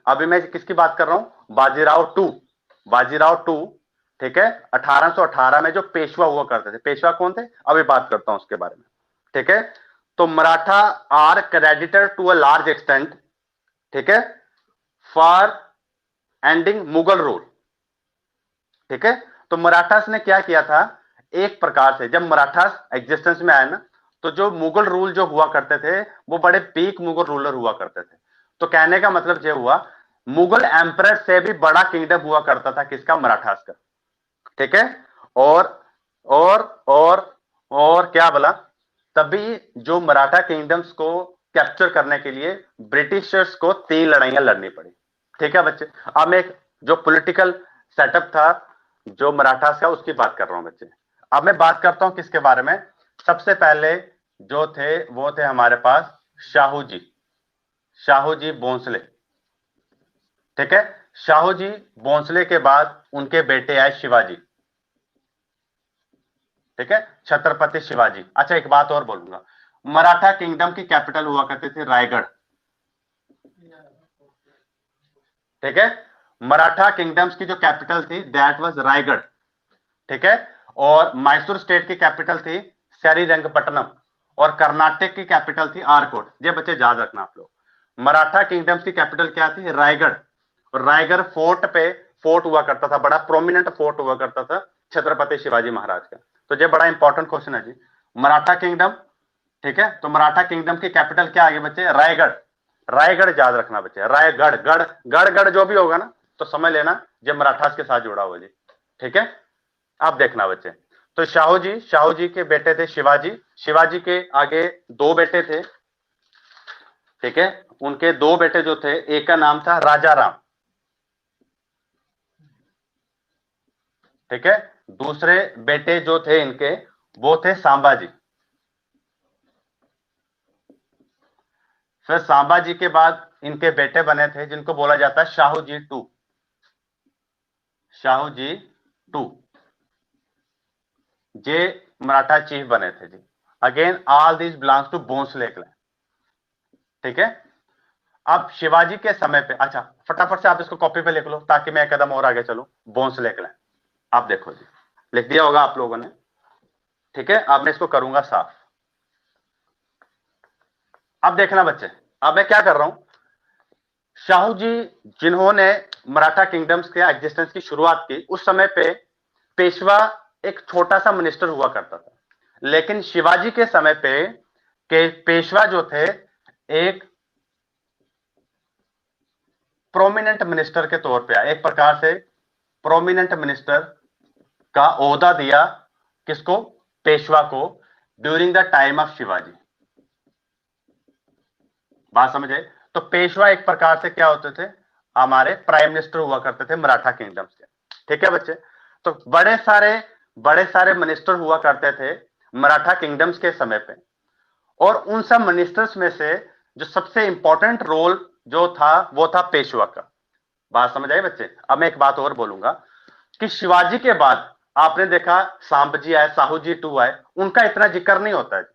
अभी मैं किसकी बात कर रहा हूं? बाजीराव टू। बाजीराव टू ठीक है, 1818 में जो पेशवा हुआ करते थे, पेशवा कौन थे अभी बात करता हूं उसके बारे में, ठीक है। तो Maratha are credited to a large extent, ठीक है, फॉर एंडिंग मुगल रूल, ठीक है। तो मराठास ने क्या किया था, एक प्रकार से जब मराठास एग्जिस्टेंस में आए ना, तो जो मुगल रूल जो हुआ करते थे वो बड़े पीक मुगल रूलर हुआ करते थे। तो कहने का मतलब ये हुआ, मुगल एम्परर से भी बड़ा किंगडम हुआ करता था किसका, मराठास का, ठीक है। और और और और क्या बोला, तभी जो मराठा किंगडम्स को कैप्चर करने के लिए ब्रिटिशर्स को 3 लड़ाइयां लड़नी पड़ी, ठीक है बच्चे। अब मैं एक जो पॉलिटिकल सेटअप था जो मराठास का उसकी बात कर रहा हूं बच्चे। अब मैं बात करता हूं किसके बारे में, सबसे पहले जो थे वो थे हमारे पास शाहू जी, शाहू जी भोंसले, ठीक है। शाहू जी भोंसले के बाद उनके बेटे आए शिवाजी, ठीक है, छत्रपति शिवाजी। अच्छा एक बात और बोलूंगा, मराठा किंगडम की कैपिटल हुआ करती थी रायगढ़, ठीक है। मराठा किंगडम्स की जो कैपिटल थी दैट वाज रायगढ़, ठीक है। और मैसूर स्टेट की कैपिटल थी श्रीरंगपट्टनम, और कर्नाटक की कैपिटल थी आरकोट। ये बच्चे याद रखना आप लोग, मराठा किंगडम्स की कैपिटल क्या थी, रायगढ़। और रायगढ़ फोर्ट पे फोर्ट हुआ करता था, बड़ा प्रोमिनेंट फोर्ट हुआ करता था छत्रपति शिवाजी महाराज का। तो ये बड़ा इंपॉर्टेंट क्वेश्चन है जी, मराठा किंगडम, ठीक है। तो मराठा किंगडम की कैपिटल क्या आ गई बच्चे, रायगढ़। रायगढ़ याद रखना बच्चे, रायगढ़, गढ़ गढ़ गढ़ जो भी होगा ना तो समझ लेना ये मराठास के साथ जुड़ा हुआ जी, ठीक है। आप देखना बच्चे, तो शाहू जी के बेटे थे शिवाजी, शिवाजी के आगे 2 बेटे थे, ठीक है। उनके 2 बेटे जो थे, एक का नाम था राजा राम, ठीक है। दूसरे बेटे जो थे इनके वो थे सांबाजी। फिर सांबाजी के बाद इनके बेटे बने थे जिनको बोला जाता है शाहू जी टू, शाहू जी टू, जे मराठा चीफ बने थे जी। Again all this belongs to Bhonsle clan, ठीक है। अब शिवाजी के समय पे, अच्छा फटाफट से आप इसको कॉपी पे लिख लो ताकि मैं एक कदम और आगे चलूं, भोंसले क्लैन। आप देखो जी, लिख दिया होगा आप लोगों ने, ठीक है। अब मैं इसको करूंगा साफ। अब देखना बच्चे, अब मैं क्या कर रहा हूं, शाहू जी जिन्होंने मराठा किंगडम्स के एग्जिस्टेंस की शुरुआत की, उस समय पे पेशवा एक छोटा सा मिनिस्टर हुआ करता था। लेकिन शिवाजी के समय पे के पेशवा जो थे एक प्रोमिनेंट मिनिस्टर के तौर पे आए, एक प्रकार से प्रोमिनेंट मिनिस्टर का ओहदा दिया किसको, पेशवा को, during the time of Shivaji. बात समझे, तो पेशवा एक प्रकार से क्या होते थे, हमारे प्राइम मिनिस्टर हुआ करते थे मराठा किंगडम्स के, ठीक है बच्चे। तो बड़े सारे मिनिस्टर हुआ करते थे मराठा किंगडम्स के समय पे, और उन सब मिनिस्टर्स में से जो सबसे इंपॉर्टेंट रोल जो था वो था पेशवा का। बात समझ आई बच्चे। अब मैं एक बात और बोलूंगा कि शिवाजी के बाद आपने देखा सांबजी आए, साहू जी टू आए, उनका इतना जिक्र नहीं होता है।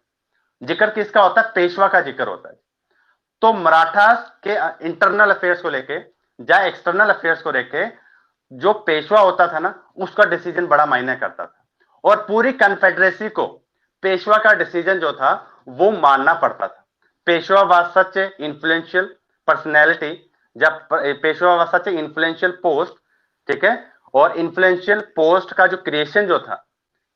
जिक्र किसका होता है, पेशवा का जिक्र होता है। तो मराठा के इंटरनल अफेयर्स को लेके या एक्सटर्नल अफेयर्स को लेके जो पेशवा होता था ना उसका डिसीजन बड़ा मायने करता था, और पूरी कन्फेडरेसी को पेशवा का डिसीजन जो था वो मानना पड़ता था। Peshwa was such a influential personality, जब Peshwa was such a influential post, ठीक है। और इन्फ्लुएंशियल पोस्ट का जो क्रिएशन जो था,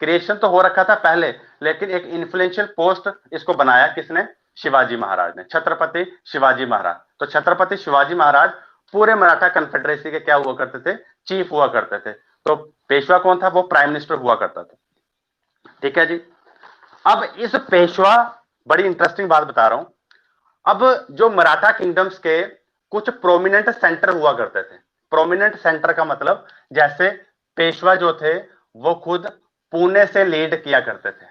क्रिएशन तो हो रखा था पहले, लेकिन एक इन्फ्लुएंशियल पोस्ट इसको बनाया किसने, शिवाजी महाराज ने, छत्रपति शिवाजी महाराज। तो छत्रपति शिवाजी महाराज पूरे मराठा कन्फेडरेसी के क्या हुआ करते थे, चीफ हुआ करते थे। तो पेशवा कौन था, वो प्राइम मिनिस्टर हुआ करता था, ठीक है जी। अब इस पेशवा, बड़ी इंटरेस्टिंग बात बता रहा हूं, अब जो मराठा किंगडम्स के कुछ प्रोमिनेंट सेंटर हुआ करते थे। प्रोमिनेंट सेंटर का मतलब, जैसे पेशवा जो थे वो खुद पुणे से लीड किया करते थे।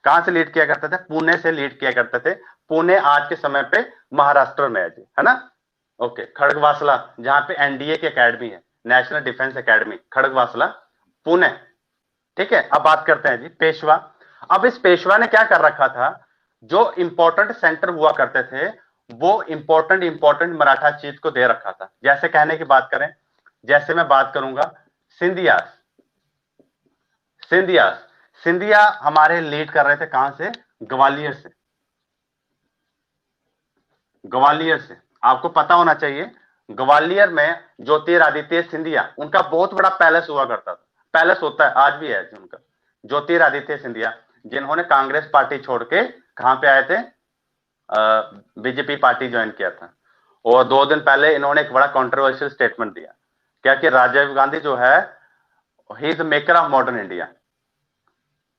कहां से लीड किया करते थे, पुणे से लीड किया करते थे। पुणे आज के समय पे महाराष्ट्र में है जी, है ना। ओके, खड़गवासला जहां पे एनडीए की एकेडमी है, national defence academy, Khadakwasla, Pune, ठीक है। अब बात करते हैं जी पेशवा। अब इस पेशवा ने क्या कर रखा था, जो इंपॉर्टेंट सेंटर हुआ करते थे वो इंपॉर्टेंट मराठा चीफ को दे रखा था। जैसे कहने की बात करें, जैसे मैं बात करूंगा सिंधिया, सिंधिया, सिंधिया हमारे लीड कर रहे थे कहां से? ग्वालियर से। ग्वालियर से आपको पता होना चाहिए, ग्वालियर में ज्योतिरादित्य सिंधिया, उनका बहुत बड़ा पैलेस हुआ करता था, पैलेस होता है आज भी है उनका, ज्योतिरादित्य सिंधिया, जिन्होंने कांग्रेस पार्टी छोड़ के कहां पे आए थे? बीजेपी पार्टी ज्वाइन किया था। और 2 दिन पहले इन्होंने एक बड़ा कंट्रोवर्शियल स्टेटमेंट दिया, क्या कि राजीव गांधी जो है he is maker of modern India.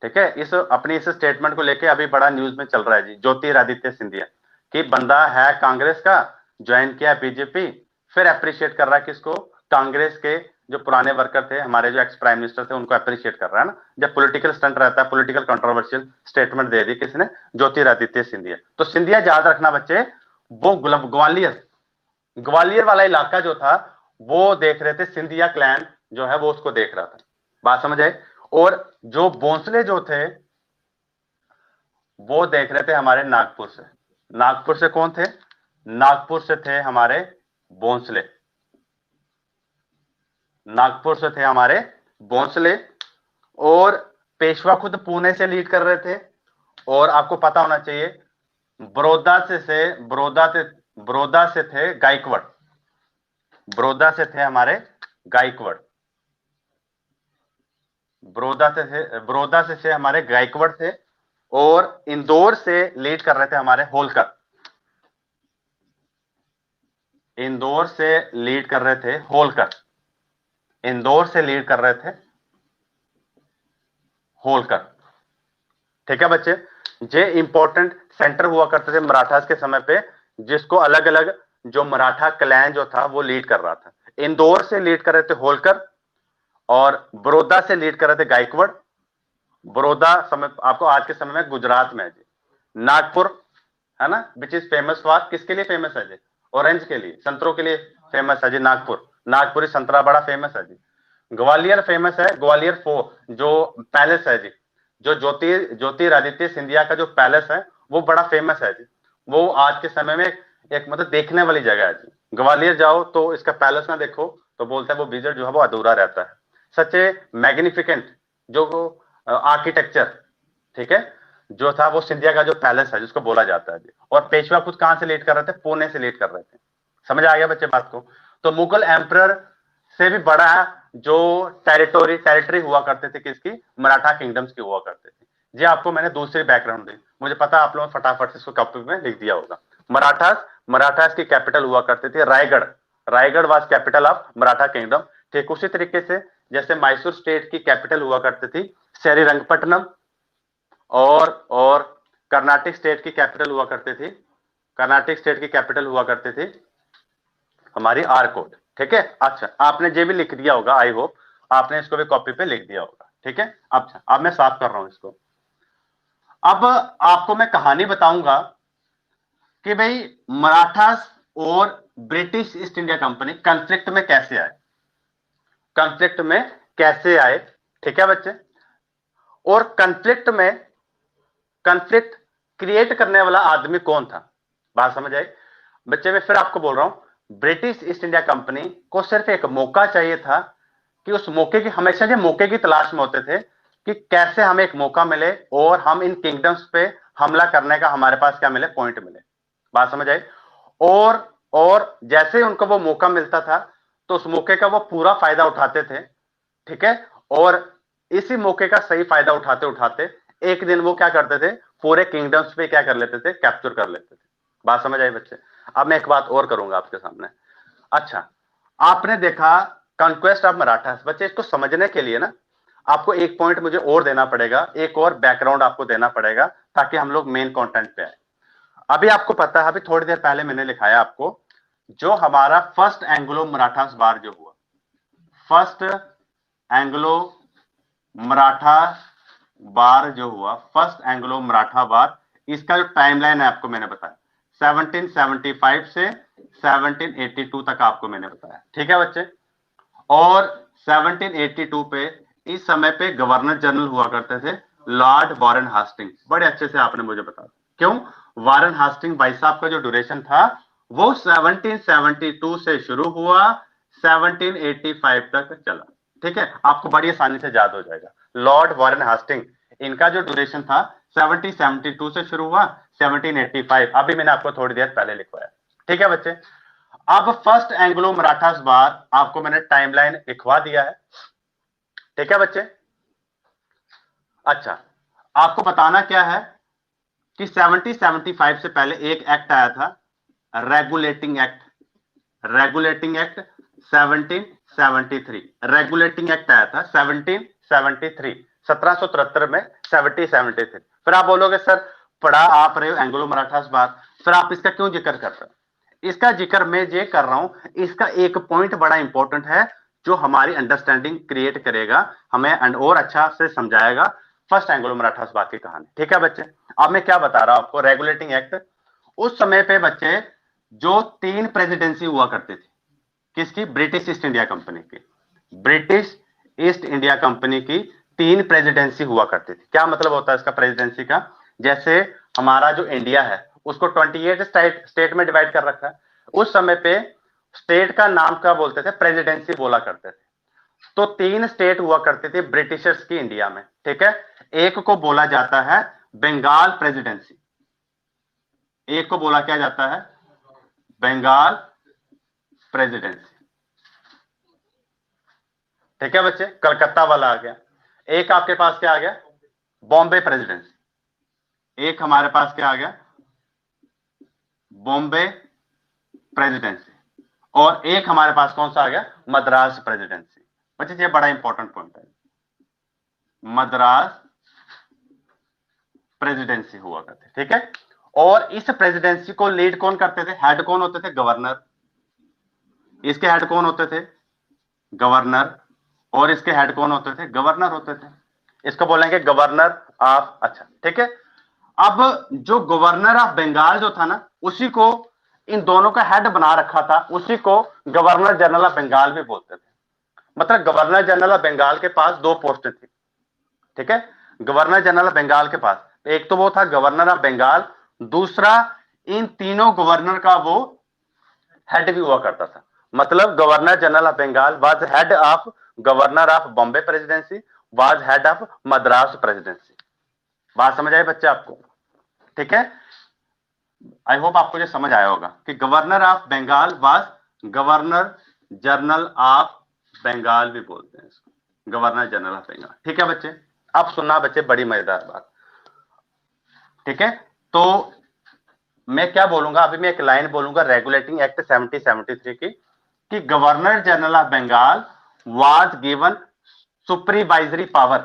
ठीक है, इस अपनी इस स्टेटमेंट को लेके अभी बड़ा न्यूज में चल रहा है जी, ज्योतिरादित्य सिंधिया कि बंदा है कांग्रेस का, ज्वाइन किया बीजेपी, फिर अप्रिशिएट कर रहा है किसको? कांग्रेस के जो पुराने वर्कर थे, हमारे जो एक्स प्राइम मिनिस्टर थे, उनको अप्रिशिएट कर रहा है ना। जब पॉलिटिकल स्टंट रहता है, पॉलिटिकल कंट्रोवर्शियल स्टेटमेंट दे दी किसने? ज्योतिरादित्य सिंधिया। तो सिंधिया याद रखना बच्चे, वो ग्वालियर, ग्वालियर वाला इलाका जो था वो देख रहे थे, सिंधिया क्लैन जो है वो उसको देख रहा था। बात समझ आए? और जो भोंसले जो थे वो देख रहे थे हमारे नागपुर से। नागपुर से कौन थे? नागपुर से थे हमारे भोंसले, नागपुर से थे हमारे भोंसले। और पेशवा खुद पुणे से लीड कर रहे थे। और आपको पता होना चाहिए बड़ौदा से थे गायकवाड़, बड़ौदा से थे हमारे गायकवाड़, बड़ौदा से थे हमारे गायकवाड़ थे। और इंदौर से लीड कर रहे थे हमारे होलकर, इंदौर से लीड कर रहे थे होलकर, इंदौर से लीड कर रहे थे होलकर। ठीक है बच्चे, ये इंपॉर्टेंट सेंटर हुआ करते थे मराठास के समय पे, जिसको अलग अलग जो मराठा क्लैन जो था वो लीड कर रहा था। इंदौर से लीड कर रहे थे होलकर, और बड़ौदा से लीड कर रहे थे गायकवाड़। बड़ौदा समय आपको आज के समय में गुजरात में है जी। नागपुर है ना, विच इज फेमस फॉर, किसके लिए फेमस है जी? ऑरेंज के लिए, संतरों के लिए फेमस है जी नागपुर, नागपुरी संतरा बड़ा फेमस है जी। ग्वालियर फेमस है, ग्वालियर फोर्ट जो पैलेस है जी, जो ज्योतिरादित्य सिंधिया का जो पैलेस है वो बड़ा फेमस है जी। वो आज के समय में एक मतलब देखने वाली जगह है जी। ग्वालियर जाओ तो इसका पैलेस ना देखो तो बोलता है वो विजिट जो है वो अधूरा रहता है। सच ए मैग्निफिकेंट जो आर्किटेक्चर, ठीक है, जो था वो सिंधिया का जो पैलेस है जिसको बोला जाता है जी। और पेशवा खुद कहां से लीड कर रहे थे? पुणे से लीड कर रहे थे। समझ आ गया बच्चे बात को? तो मुगल एम्परर से भी बड़ा जो टेरिटरी हुआ करते थे किसकी? मराठा किंगडम्स की हुआ करते थे जी। आपको मैंने दूसरी बैकग्राउंड दी, मुझे पता आप लोगों ने फटाफट से इसको कॉपी में लिख दिया होगा। मराठास की कैपिटल हुआ करते थे Raigarh, Raigarh was capital of Maratha kingdom. ठीक उसी तरीके से जैसे मैसूर स्टेट की कैपिटल हुआ करती थी श्रीरंगपट्टनम, और कर्नाटक स्टेट की कैपिटल हुआ करती थी, कर्नाटक स्टेट की कैपिटल हुआ करती थी हमारी आरकोट। ठीक है, अच्छा आपने ये भी लिख दिया होगा, आई होप आपने इसको भी कॉपी पे लिख दिया होगा। ठीक है, अच्छा अब मैं साफ कर रहा हूं इसको। अब आपको मैं कहानी बताऊंगा कि भाई मराठास और British east India company conflict में कैसे आए, कॉन्फ्लिक्ट में कैसे आए। ठीक है बच्चे, और कॉन्फ्लिक्ट क्रिएट करने वाला आदमी कौन था? बात समझ आई बच्चे? मैं फिर आपको बोल रहा हूं, ब्रिटिश ईस्ट इंडिया कंपनी को सिर्फ एक मौका चाहिए था कि उस मौके की, हमेशा ये मौके की तलाश में होते थे कि कैसे हमें एक मौका मिले और हम इन किंगडम्स पे हमला करने का हमारे पास क्या मिले? पॉइंट मिले। बात समझ आई? और जैसे ही उनको वो मौका मिलता था तो उस मौके का वो पूरा फायदा उठाते थे। ठीक है, और इसी मौके का सही फायदा उठाते उठाते एक दिन वो क्या करते थे? पूरे किंगडम्स पे क्या कर लेते थे? कैप्चर कर लेते थे। बात समझ आई बच्चे? अब मैं एक बात और करूंगा आपके सामने। अच्छा, आपने देखा कॉन्क्वेस्ट ऑफ मराठास। बच्चे इसको समझने के लिए ना आपको एक पॉइंट मुझे और देना पड़ेगा, एक और बैकग्राउंड आपको देना पड़ेगा ताकि हम लोग मेन कंटेंट पे आए। अभी आपको पता है, अभी थोड़ी देर पहले मैंने लिखाया आपको, जो हमारा फर्स्ट एंग्लो मराठास वार जो हुआ, फर्स्ट एंग्लो मराठा वार जो हुआ, फर्स्ट एंग्लो मराठा वार, इसका जो टाइमलाइन है आपको मैंने बताया 1775 से 1782 तक आपको मैंने बताया। ठीक है बच्चे, और 1782 पे इस समय पे गवर्नर जनरल हुआ करते थे लॉर्ड वारेन हास्टिंग। बड़े अच्छे से आपने मुझे बताया क्यों वारेन हास्टिंग भाई साहब का जो ड्यूरेशन था वो 1772 से शुरू हुआ 1785 तक चला। ठीक है, आपको बड़ी आसानी से याद हो जाएगा। लॉर्ड वॉरेन हास्टिंग, इनका जो ड्यूरेशन था 1772 से शुरू हुआ 1785, अभी मैंने आपको थोड़ी देर पहले लिखवाया। ठीक है बच्चे, अब फर्स्ट एंग्लो मराठास वार आपको मैंने टाइमलाइन लिखवा दिया है। ठीक है बच्चे, अच्छा आपको बताना क्या है कि 1775 से पहले एक एक्ट आया था, regulating act. Regulating act 1773, regulating act आया था 1773, 1773 में 1773। फिर आप बोलोगे सर पढ़ा आप रहे हो एंग्लो मराठास बात, फिर आप इसका क्यों जिक्र कर रहे हो? इसका जिक्र मैं ये कर रहा हूं, इसका एक पॉइंट बड़ा इंपॉर्टेंट है जो हमारी अंडरस्टैंडिंग क्रिएट करेगा, हमें और अच्छा से समझाएगा फर्स्ट एंग्लो मराठास बात की कहानी। ठीक है बच्चे, अब मैं क्या बता रहा हूं आपको, रेगुलेटिंग एक्ट, उस समय पे बच्चे जो 3 प्रेसिडेंसी हुआ करती थी, किसकी? ब्रिटिश ईस्ट इंडिया कंपनी की। ब्रिटिश ईस्ट इंडिया कंपनी की 3 प्रेसिडेंसी हुआ करती थी। क्या मतलब होता है इसका प्रेसिडेंसी का? जैसे हमारा जो इंडिया है उसको 28 स्टेट में डिवाइड कर रखा है, उस समय पे स्टेट का नाम क्या बोलते थे? प्रेसिडेंसी बोला करते थे। तो 3 स्टेट हुआ करते थे ब्रिटिशर्स की इंडिया में। ठीक है, एक को बोला जाता है बंगाल प्रेसिडेंसी, एक को बोला क्या जाता है? बंगाल प्रेसिडेंसी। ठीक है बच्चे, कलकत्ता वाला आ गया। एक आपके पास क्या आ गया? बॉम्बे प्रेसिडेंसी। एक हमारे पास क्या आ गया? बॉम्बे प्रेसिडेंसी। और एक हमारे पास कौन सा आ गया? मद्रास प्रेसिडेंसी। बच्चे ये बड़ा इंपॉर्टेंट पॉइंट है, मद्रास प्रेसिडेंसी हुआ करते। ठीक है, और इस प्रेसिडेंसी को लीड कौन करते थे? हेड कौन होते थे? गवर्नर। इसके हेड कौन होते थे? गवर्नर। और इसके हेड कौन होते थे? गवर्नर होते थे। इसको बोलेंगे गवर्नर ऑफ, अच्छा ठीक है। अब जो गवर्नर ऑफ बंगाल जो था ना, उसी को इन दोनों का हेड बना रखा था, उसी को गवर्नर जनरल ऑफ बंगाल भी बोलते थे। मतलब गवर्नर जनरल ऑफ बंगाल के पास 2 पोस्ट थी। ठीक है, गवर्नर जनरल ऑफ बंगाल के पास एक तो वो था गवर्नर ऑफ बंगाल, दूसरा इन तीनों गवर्नर का वो हेड भी हुआ करता था। मतलब governor general of Bengal was head of governor of Bombay presidency, was head of Madras presidency. बात समझ आई बच्चे आपको? ठीक है, आई होप आपको ये समझ आया होगा कि governor of Bengal was governor general of Bengal भी बोलते हैं इसको, गवर्नर जनरल ऑफ बंगाल। ठीक है बच्चे, अब सुनना बच्चे बड़ी मजेदार बात। ठीक है, तो मैं क्या बोलूंगा अभी, मैं एक लाइन बोलूंगा रेगुलेटिंग एक्ट 1773 की, कि governor general of Bengal was given supervisory power.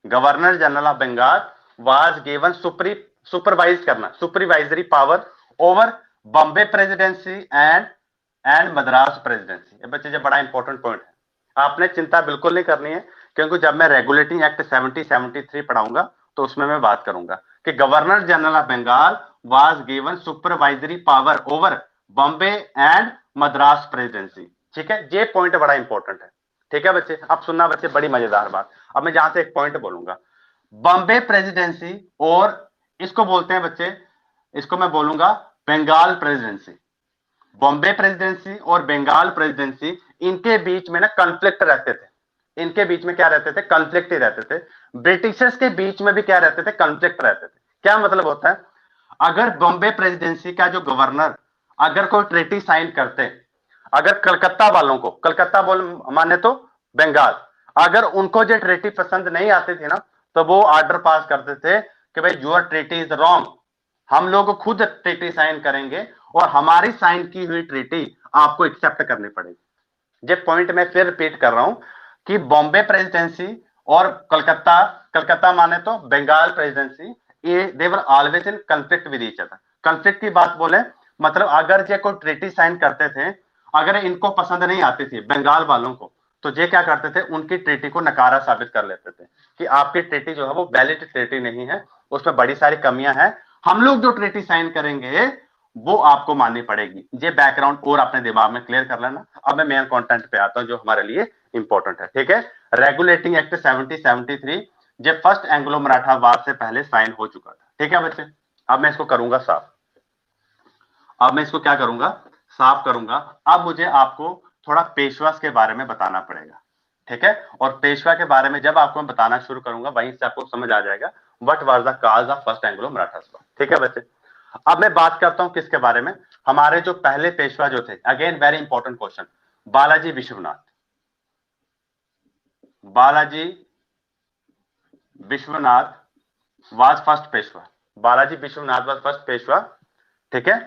Governor general of Bengal was given supervise करना, supervisory power over Bombay presidency and Madras presidency. ये बच्चे जो बड़ा इंपॉर्टेंट पॉइंट है, आपने चिंता बिल्कुल नहीं करनी है, क्योंकि जब मैं रेगुलेटिंग एक्ट 1773 पढ़ाऊंगा तो उसमें मैं बात करूंगा कि governor general of Bengal was given supervisory power over Bombay and Madras presidency. ठीक है, ये पॉइंट बड़ा इंपॉर्टेंट है। ठीक है बच्चे, अब सुनना बच्चे बड़ी मजेदार बात। अब मैं जहां से एक पॉइंट बोलूंगा, बॉम्बे प्रेसिडेंसी और इसको बोलते हैं बच्चे, इसको मैं बोलूंगा बंगाल प्रेसिडेंसी। बॉम्बे प्रेसिडेंसी और बंगाल प्रेसिडेंसी, इनके बीच में ना कॉन्फ्लिक्ट रहते थे। इनके बीच में क्या रहते थे? कॉन्फ्लिक्ट ही रहते थे। ब्रिटिशर्स के बीच में भी क्या रहते थे? कॉन्फ्लिक्ट रहते थे। क्या मतलब होता है? अगर बॉम्बे प्रेसिडेंसी का जो गवर्नर अगर कोई ट्रीटी साइन करते, अगर कलकत्ता वालों को, कलकत्ता बोल माने तो बंगाल, अगर उनको जो ट्रीटी पसंद नहीं आती थी ना, तो वो ऑर्डर पास करते थे कि भाई योर ट्रीटी इज रॉन्ग, हम लोग खुद ट्रीटी साइन करेंगे और हमारी साइन की हुई ट्रीटी आपको एक्सेप्ट करनी पड़ेगी। ये पॉइंट मैं फिर रिपीट कर रहा हूं कि बॉम्बे प्रेसिडेंसी और कलकत्ता, कलकत्ता माने तो बंगाल प्रेसिडेंसी, ये they were always in conflict with each other. Conflict की बात बोले मतलब अगर ये कोई ट्रीटी साइन करते थे, अगर इनको पसंद नहीं आती थी बंगाल वालों को, तो ये क्या करते थे? उनकी ट्रीटी को नकारा साबित कर लेते थे कि आपकी ट्रीटी जो है वो वैलिड ट्रीटी नहीं है, उसमें बड़ी सारी कमियां हैं, हम लोग जो ट्रीटी साइन करेंगे वो आपको माननी पड़ेगी। ये बैकग्राउंड और अपने दिमाग में क्लियर कर लेना। अब मैं मेन कंटेंट पे आता हूं जो हमारे लिए इंपॉर्टेंट है। ठीक है, रेगुलेटिंग एक्ट 1773 जब फर्स्ट एंग्लो मराठा वार से पहले साइन हो चुका था। ठीक है बच्चे, अब मैं इसको करूंगा साफ, अब मैं इसको क्या करूंगा? साफ करूंगा। अब मुझे आपको थोड़ा पेशवास के बारे में बताना पड़ेगा। ठीक है। और पेशवा के बारे में जब आपको मैं बताना शुरू करूंगा वहीं से आपको समझ आ जाएगा what was the cause of first Anglo Maratha war. ठीक है बच्चे, अब मैं बात करता हूं किसके बारे में, हमारे जो पहले पेशवा जो थे, again very important question, Balaji Vishwanath. Balaji Vishwanath was first Peshwa, Balaji Vishwanath was first Peshwa. ठीक है,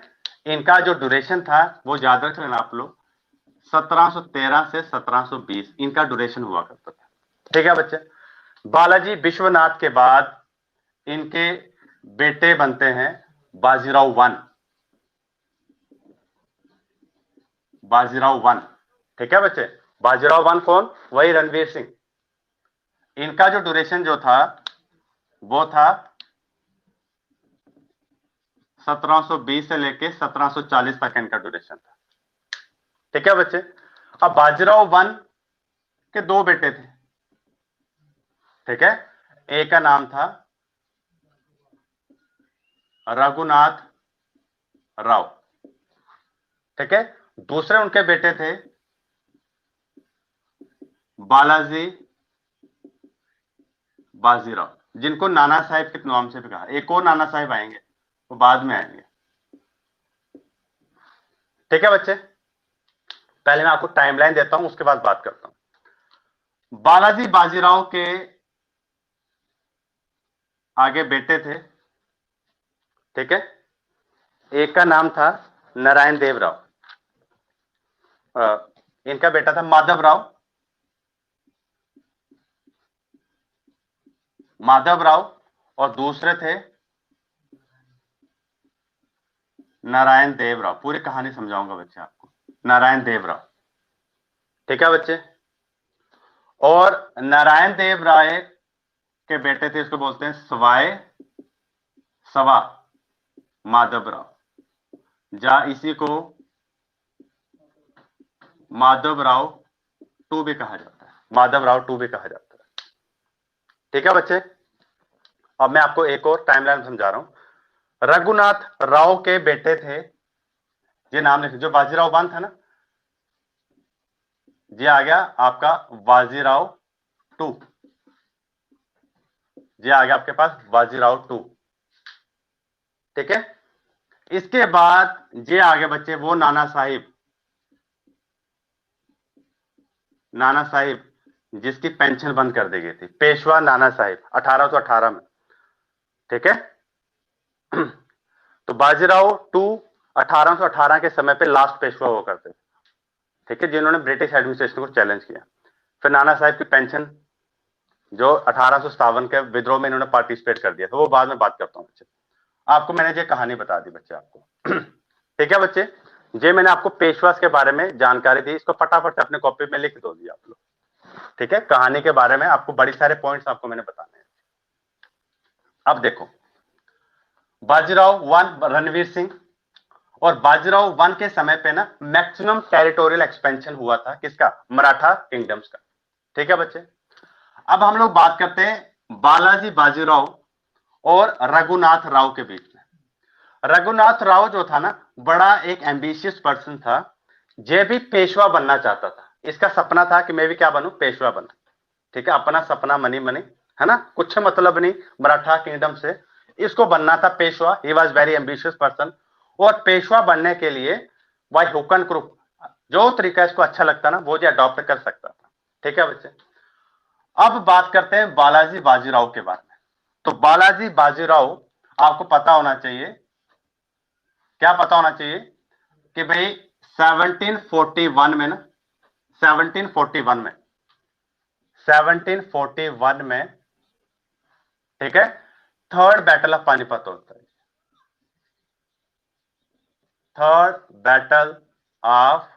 इनका जो ड्यूरेशन था वो याद रख लेना आप लोग, 1713 से 1720 इनका ड्यूरेशन हुआ करता था। ठीक है बच्चे, बालाजी विश्वनाथ के बाद इनके बेटे बनते हैं बाजीराव वन, बाजीराव वन। ठीक है बच्चे, बाजीराव वन कौन, वही रणवीर सिंह। इनका जो ड्यूरेशन जो था वो था 1720 से लेके 1740 तक इनका ड्यूरेशन था। ठीक है बच्चे, अब बाजीराव वन के दो बेटे थे। ठीक है, एक का नाम था रघुनाथ राव। ठीक है, दूसरे उनके बेटे थे बालाजी बाजीराव, जिनको नाना साहेब के नाम से भी कहा। एक और नाना साहेब आएंगे, वो बाद में आएंगे। ठीक है बच्चे, पहले मैं आपको टाइमलाइन देता हूं, उसके बाद बात करता हूं। बालाजी बाजीराव के आगे बेटे थे। ठीक है, एक का नाम था नारायण देव राव, इनका बेटा था माधव राव, माधव राव, और दूसरे थे नारायण देव राव। पूरी कहानी समझाऊंगा बच्चे आपको, नारायण देव राव। ठीक है बच्चे, और नारायण देव राय के बेटे थे, इसको बोलते हैं सवाई सवा माधव राव, जहां इसी को माधव राव टू भी कहा जाता है, माधव राव टू भी कहा जाता है। ठीक है बच्चे, अब मैं आपको एक और टाइमलाइन समझा रहा हूं। रघुनाथ राव के बेटे थे, ये नाम लिखे, जो बाजीराव वन था ना, ये आ गया आपका बाजीराव टू, ये आ गया आपके पास बाजीराव टू। ठीक है, इसके बाद ये आ गए बच्चे वो नाना साहिब, नाना साहिब जिसकी पेंशन बंद कर दी गई थी, पेशवा नाना साहिब 1818 में। ठीक है, तो बाजीराव टू 1818 के समय पे लास्ट पेशवा हुआ करते थे। ठीक है, जिन्होंने ब्रिटिश एडमिनिस्ट्रेशन को चैलेंज किया। फिर नाना साहिब की पेंशन जो 1857 के विद्रोह में इन्होंने पार्टिसिपेट कर दिया था, वो बाद में बात करता हूं बच्चे। आपको मैंने ये कहानी बता दी बच्चे आपको। ठीक है बच्चे, ये मैंने आपको पेशवास के बारे में जानकारी दी, इसको फटाफट से अपने कॉपी में लिख दो आप लोग। ठीक है, कहानी के बारे में आपको बड़ी सारे पॉइंट्स आपको मैंने बताने हैं। अब देखो, बाजीराव वन रणवीर सिंह, और बाजीराव वन के समय पे ना मैक्सिमम टेरिटोरियल एक्सपेंशन हुआ था किसका, मराठा किंगडम्स का। ठीक है बच्चे, अब हम लोग बात करते हैं बालाजी बाजीराव और रघुनाथ राव के बीच में। रघुनाथ राव जो था ना, बड़ा एक एम्बिशियस पर्सन था, जे भी पेशवा बनना चाहता था। इसका सपना था कि मैं भी क्या बनूं, पेशवा बनूं। ठीक है, अपना सपना मनी मनी, है ना, कुछ मतलब नहीं मराठा किंगडम से, इसको बनना था Peshwa. He was very ambitious person, और पेशवा बनने के लिए बाय हुक एंड क्रुक जो तरीका इसको अच्छा लगता ना वो जो अडॉप्ट कर सकता था। ठीक है बच्चे, अब बात करते हैं बालाजी बाजीराव के बारे में। तो बालाजी बाजीराव, आपको पता होना चाहिए, क्या पता होना चाहिए कि भाई 1741 में ना, 1741 में, 1741 में, ठीक है, थर्ड बैटल ऑफ पानीपत होता है। थर्ड बैटल ऑफ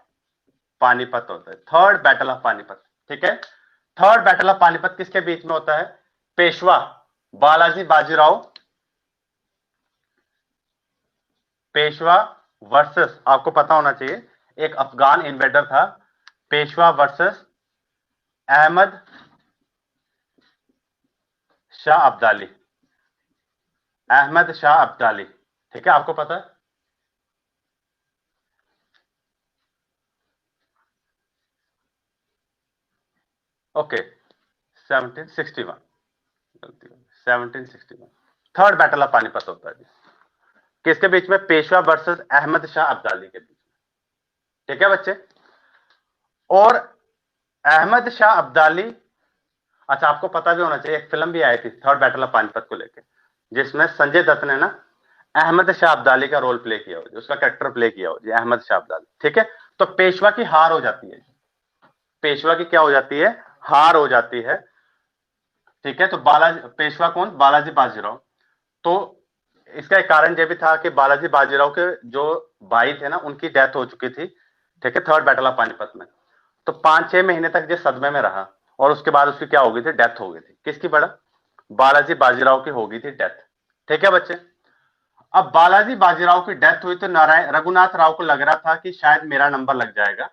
पानीपत होता है, थर्ड बैटल ऑफ पानीपत। ठीक है, थर्ड बैटल ऑफ पानीपत किसके बीच में होता है, पेशवा बालाजी बाजीराव, पेशवा वर्सेस, आपको पता होना चाहिए, एक अफगान इन्वेडर था, पेशवा वर्सेस अहमद शाह अब्दाली, अहमद शाह अब्दाली। ठीक है, आपको पता है। Okay 1761, 1761 third battle of Panipat होता है जी। किसके बीच में? पेशवा वर्सेस अहमद शाह अब्दाली के बीच में। ठीक है बच्चे। और अहमद शाह अब्दाली, अच्छा आपको पता भी होना चाहिए एक फिल्म भी आई थी थर्ड बैटल ऑफ पानीपत को लेकर, जिसमें संजय दत्त ने ना अहमद शाह अब्दाली का रोल प्ले किया हो, उसका कैरेक्टर प्ले किया हो जी, अहमद शाह अब्दाली। ठीक है, तो पेशवा की हार हो जाती है, पेशवा की क्या हो जाती है? हार हो जाती है। ठीक है, तो बालाजी, पेशवा कौन? बालाजी बाजीराव। तो इसका एक कारण यह भी था कि बालाजी बाजीराव के जो भाई थे ना, उनकी डेथ हो चुकी थी। ठीक है, थर्ड बैटल ऑफ पानीपत में। तो 5-6 महीने तक ये सदमे में रहा, और उसके बाद उसकी क्या हो गई थी? डेथ हो गई थी। किसकी बड़ा? बालाजी बाजीराव की हो गई थी डेथ। ठीक है बच्चे। अब बालाजी बाजीराव की डेथ हुई तो नारायण रघुनाथ राव को लग रहा था कि शायद मेरा नंबर लग जाएगा।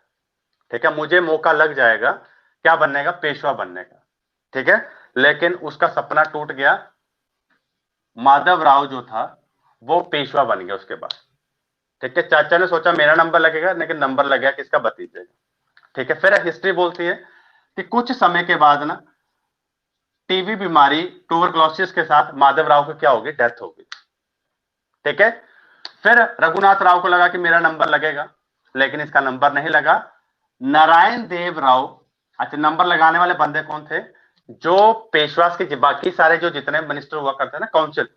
ठीक है, मुझे मौका लग जाएगा क्या बनने का? पेशवा बनने का। ठीक है, लेकिन उसका सपना टूट गया। माधव राव जो था वो पेशवा बन गया उसके बाद। ठीक है, चाचा ने सोचा मेरा नंबर लगेगा, लेकिन नंबर लग गया किसका? भतीजे का। ठीक है, फिर हिस्ट्री बोलती है कि कुछ समय के बाद ना टीबी बीमारी, ट्यूबरक्लोसिस के साथ माधव राव को क्या होगी? डेथ होगी। ठीक है, फिर रघुनाथ राव को लगा कि मेरा नंबर लगेगा, लेकिन इसका नंबर नहीं लगा। नारायण देव राव, अच्छा नंबर लगाने वाले बंदे कौन थे? जो पेशवास के बाकी सारे जो जितने मिनिस्टर हुआ करते हैं ना, काउंसिल,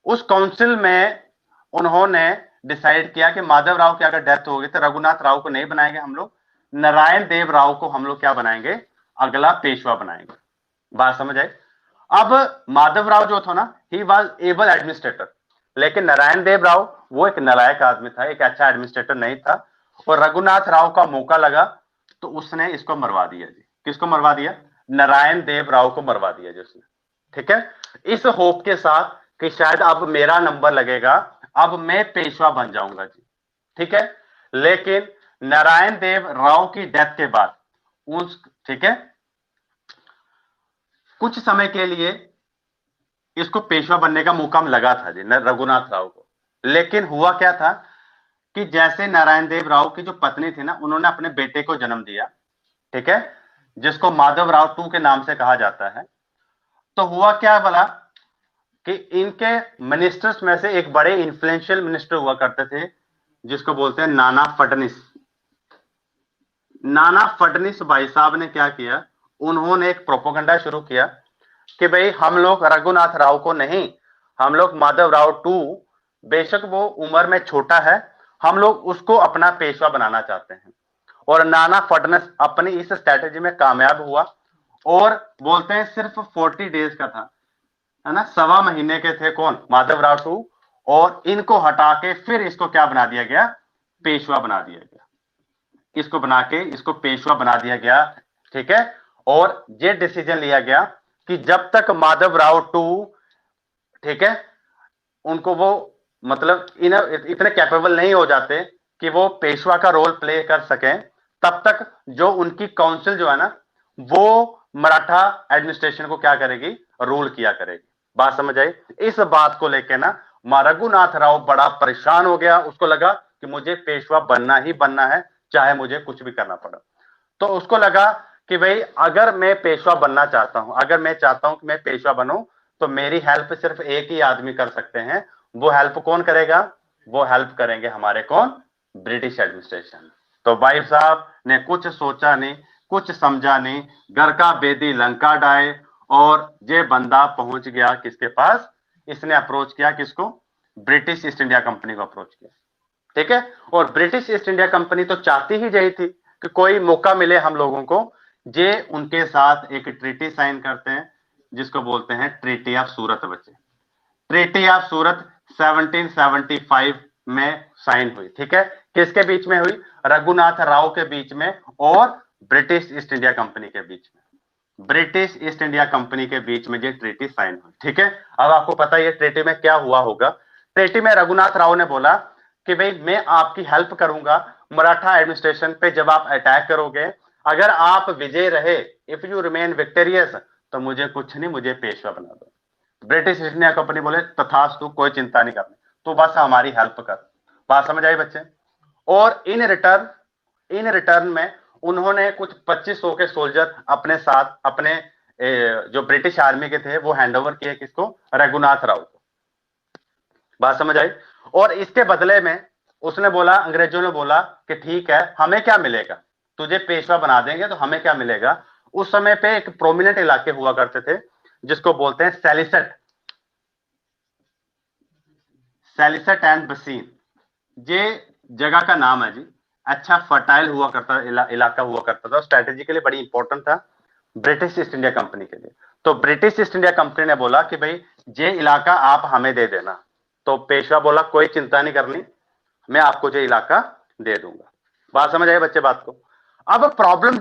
उस काउंसिल में उन्होंने डिसाइड किया कि माधव राव की अगर डेथ होगी तो रघुनाथ राव को नहीं बनाएंगे हम लोग, नारायण देव राव को हम लोग क्या बनाएंगे? अगला पेशवा बनाएंगे। बात समझ आई? अब माधव राव जो था ना, ही वॉज एबल एडमिनिस्ट्रेटर, लेकिन नारायण देव राव वो एक नालायक आदमी था, एक अच्छा एडमिनिस्ट्रेटर नहीं था। और रघुनाथ राव का मौका लगा तो उसने इसको मरवा दिया जी। किसको मरवा दिया? नारायण देव राव को मरवा दिया जी उसने। ठीक है, इस होप के साथ कि शायद अब मेरा नंबर लगेगा, अब मैं पेशवा बन जाऊंगा जी। ठीक है, लेकिन नारायण देव राव की डेथ के बाद उस, ठीक है, कुछ समय के लिए इसको पेशवा बनने का मौका लगा था जी रघुनाथ राव को। लेकिन हुआ क्या था कि जैसे नारायण देव राव की जो पत्नी थी ना, उन्होंने अपने बेटे को जन्म दिया। ठीक है, जिसको माधव राव टू के नाम से कहा जाता है। तो हुआ क्या बोला कि इनके मिनिस्टर्स में से एक बड़े इन्फ्लुएंशियल मिनिस्टर हुआ करते थे, जिसको बोलते हैं नाना फडणीस। नाना फडणीस भाई साहब ने क्या किया? उन्होंने एक प्रोपोगंडा शुरू किया कि भाई हम लोग रघुनाथ राव को नहीं, हम लोग माधव राव टू, बेशक वो उम्र में छोटा है, हम लोग उसको अपना पेशवा बनाना चाहते हैं। और नाना फडणवीस अपनी इस स्ट्रेटेजी में कामयाब हुआ। और बोलते हैं सिर्फ 40 डेज का था, है ना, 1.25 महीने के थे। कौन? माधव राव टू। और इनको हटा के फिर इसको क्या बना दिया गया? पेशवा बना दिया गया। इसको बना के इसको पेशवा बना दिया गया। ठीक है, और ये डिसीजन लिया गया कि जब तक माधव राव टू, ठीक है, उनको वो मतलब इतने कैपेबल नहीं हो जाते कि वो पेशवा का रोल प्ले कर सकें, तब तक जो उनकी काउंसिल जो है ना, वो मराठा एडमिनिस्ट्रेशन को क्या करेगी? रूल किया करेगी। बात समझ आई? इस बात को लेकर ना रघुनाथ राव बड़ा परेशान हो गया। उसको लगा कि मुझे पेशवा बनना ही बनना है, चाहे मुझे कुछ भी करना पड़ा। तो उसको लगा कि भाई अगर मैं पेशवा बनना चाहता हूं, अगर मैं चाहता हूं कि मैं पेशवा बनूं, तो मेरी हेल्प सिर्फ एक ही आदमी कर सकते हैं। वो हेल्प कौन करेगा? वो हेल्प करेंगे हमारे कौन? British administration. तो भाई साहब ने कुछ सोचा नहीं, कुछ समझा नहीं, घर का बेदी लंका डाए, और ये बंदा पहुंच गया किसके पास? इसने अप्रोच किया किसको? ब्रिटिश ईस्ट इंडिया कंपनी को अप्रोच किया। ठीक है, और ब्रिटिश ईस्ट इंडिया कंपनी तो चाहती ही यही थी कि कोई मौका मिले हम लोगों को। जे उनके साथ एक ट्रीटी साइन करते हैं, जिसको बोलते हैं ट्रीटी ऑफ सूरत। बच्चे, ट्रीटी ऑफ सूरत 1775 में साइन हुई। ठीक है, किसके बीच में हुई? रघुनाथ राव के बीच में और ब्रिटिश ईस्ट इंडिया कंपनी के बीच में। ब्रिटिश ईस्ट इंडिया कंपनी के बीच में ये ट्रीटी साइन हुई। ठीक है, अब आपको पता है ये ट्रीटी में क्या हुआ होगा। ट्रीटी में रघुनाथ राव ने बोला कि भाई मैं आपकी हेल्प करूंगा मराठा एडमिनिस्ट्रेशन पे, जब आप अटैक करोगे, अगर आप विजय रहे, इफ यू रिमेन विक्टोरियस, तो मुझे कुछ नहीं, मुझे पेशवा बना दो। ब्रिटिश ईस्ट इंडिया कंपनी बोले तथास्तु, कोई चिंता नहीं करनी, तू बस हमारी हेल्प कर। बात समझ आई बच्चे? और इन रिटर्न में उन्होंने कुछ 2500 के सोल्जर अपने साथ अपने जो ब्रिटिश आर्मी के थे वो हैंडओवर किए किसको, रघुनाथ राव को। बात समझ आई। और इसके बदले में उसने बोला, अंग्रेजों ने बोला कि ठीक है, हमें क्या मिलेगा, तुझे पेशवा बना देंगे तो हमें क्या मिलेगा। उस समय पे एक प्रोमिनेंट इलाके हुआ करते थे जिसको बोलते हैं सैलिसट, सैलिसट एंड बसीन, ये जगह का नाम है जी। अच्छा फर्टाइल हुआ करता इलाका हुआ करता था, स्ट्रेटेजिकली बड़ी इंपॉर्टेंट था ब्रिटिश ईस्ट इंडिया कंपनी के लिए। तो ब्रिटिश ईस्ट इंडिया कंपनी ने बोला कि भाई ये इलाका आप हमें दे देना। तो पेशवा बोला कोई चिंता नहीं करनी, मैं आपको ये इलाका दे दूंगा। बात समझ आई बच्चे बात को। अब प्रॉब्लम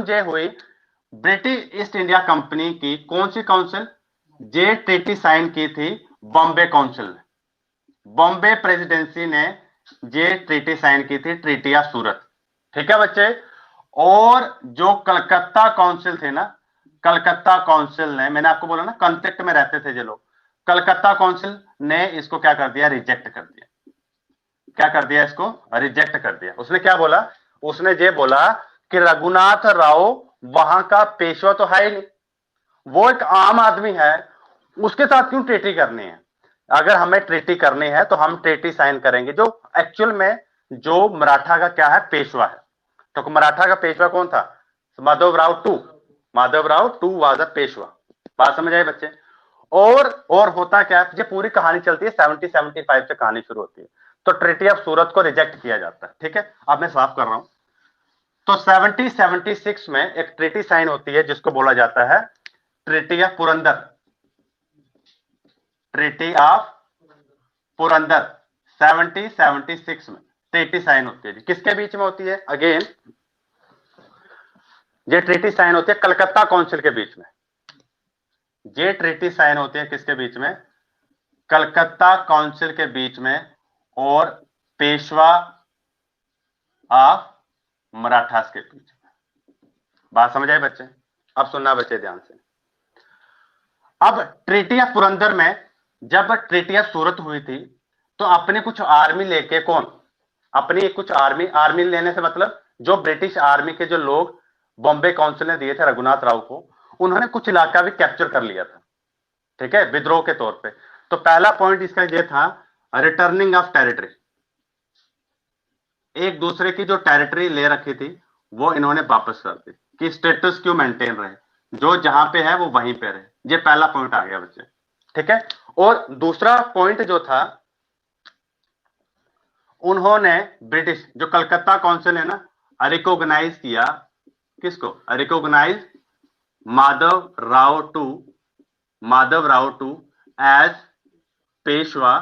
ये हुई ब्रिटिश ईस्ट इंडिया कंपनी की कौन सी काउंसिल, जे ट्रीटी साइन की थी बॉम्बे काउंसिल ने, बॉम्बे प्रेसिडेंसी ने ये ट्रीटी साइन की थी, ट्रीटी ऑफ सूरत। ठीक है बच्चे। और जो कलकत्ता काउंसिल थे ना, कलकत्ता काउंसिल ने, मैंने आपको बोला ना कॉन्फ्लिक्ट में रहते थे ये लोग, कलकत्ता काउंसिल ने इसको क्या कर दिया, रिजेक्ट कर दिया। क्या कर दिया, इसको रिजेक्ट कर दिया। उसने क्या बोला, उसने ये बोला कि रघुनाथ राव वहां का पेशवा तो है ही नहीं, वो एक आम आदमी है, उसके साथ क्यों ट्रीटी करनी है। अगर हमें ट्रीटी करनी है तो हम ट्रीटी साइन करेंगे जो एक्चुअल में जो मराठा का क्या है, पेशवा है। तो मराठा का पेशवा कौन था, Madhavrao two, Madhavrao two was a Peshwa. बात समझ आई बच्चे। और होता क्या है, ये पूरी कहानी चलती है 70-75 से कहानी शुरू होती है। तो ट्रीटी ऑफ सूरत को रिजेक्ट किया जाता है। ठीक है, अब मैं साफ कर रहा हूं। तो 70-76 में एक ट्रीटी साइन होती है जिसको बोला जाता है treaty of Purandar, treaty of Purandar 70-76 में ट्रीटी साइन होती है। किसके बीच में होती है, अगेन ये ट्रीटी साइन होती है कलकत्ता काउंसिल के बीच में। ये ट्रीटी साइन होती है किसके बीच में, कलकत्ता काउंसिल के बीच में और पेशवा ऑफ मराठास के बीच में। बात समझ आए बच्चे। अब सुनना बच्चे ध्यान से। अब ट्रीटी ऑफ पुरंदर में जब ट्रीटी ऑफ सूरत हुई थी तो अपने कुछ आर्मी लेके, कौन, अपनी कुछ आर्मी लेने से मतलब जो ब्रिटिश आर्मी के जो लोग बॉम्बे काउंसिल ने दिए थे रघुनाथ राव को, उन्होंने कुछ इलाका भी कैप्चर कर लिया था। ठीक है, विद्रोह के तौर पे। तो पहला पॉइंट इसका ये था रिटर्निंग ऑफ टेरिटरी, एक दूसरे की जो टेरिटरी ले रखी थी वो इन्होंने वापस कर दी कि स्टेटस क्यों मेंटेन रहे, जो जहां पे है वो वहीं पे रहे। ये पहला पॉइंट आ गया बच्चे। ठीक है। और दूसरा पॉइंट जो था, उन्होंने ब्रिटिश जो कलकत्ता काउंसिल है ना, रिकॉग्नाइज किया किसको, recognise Madhav Rao two as Peshwa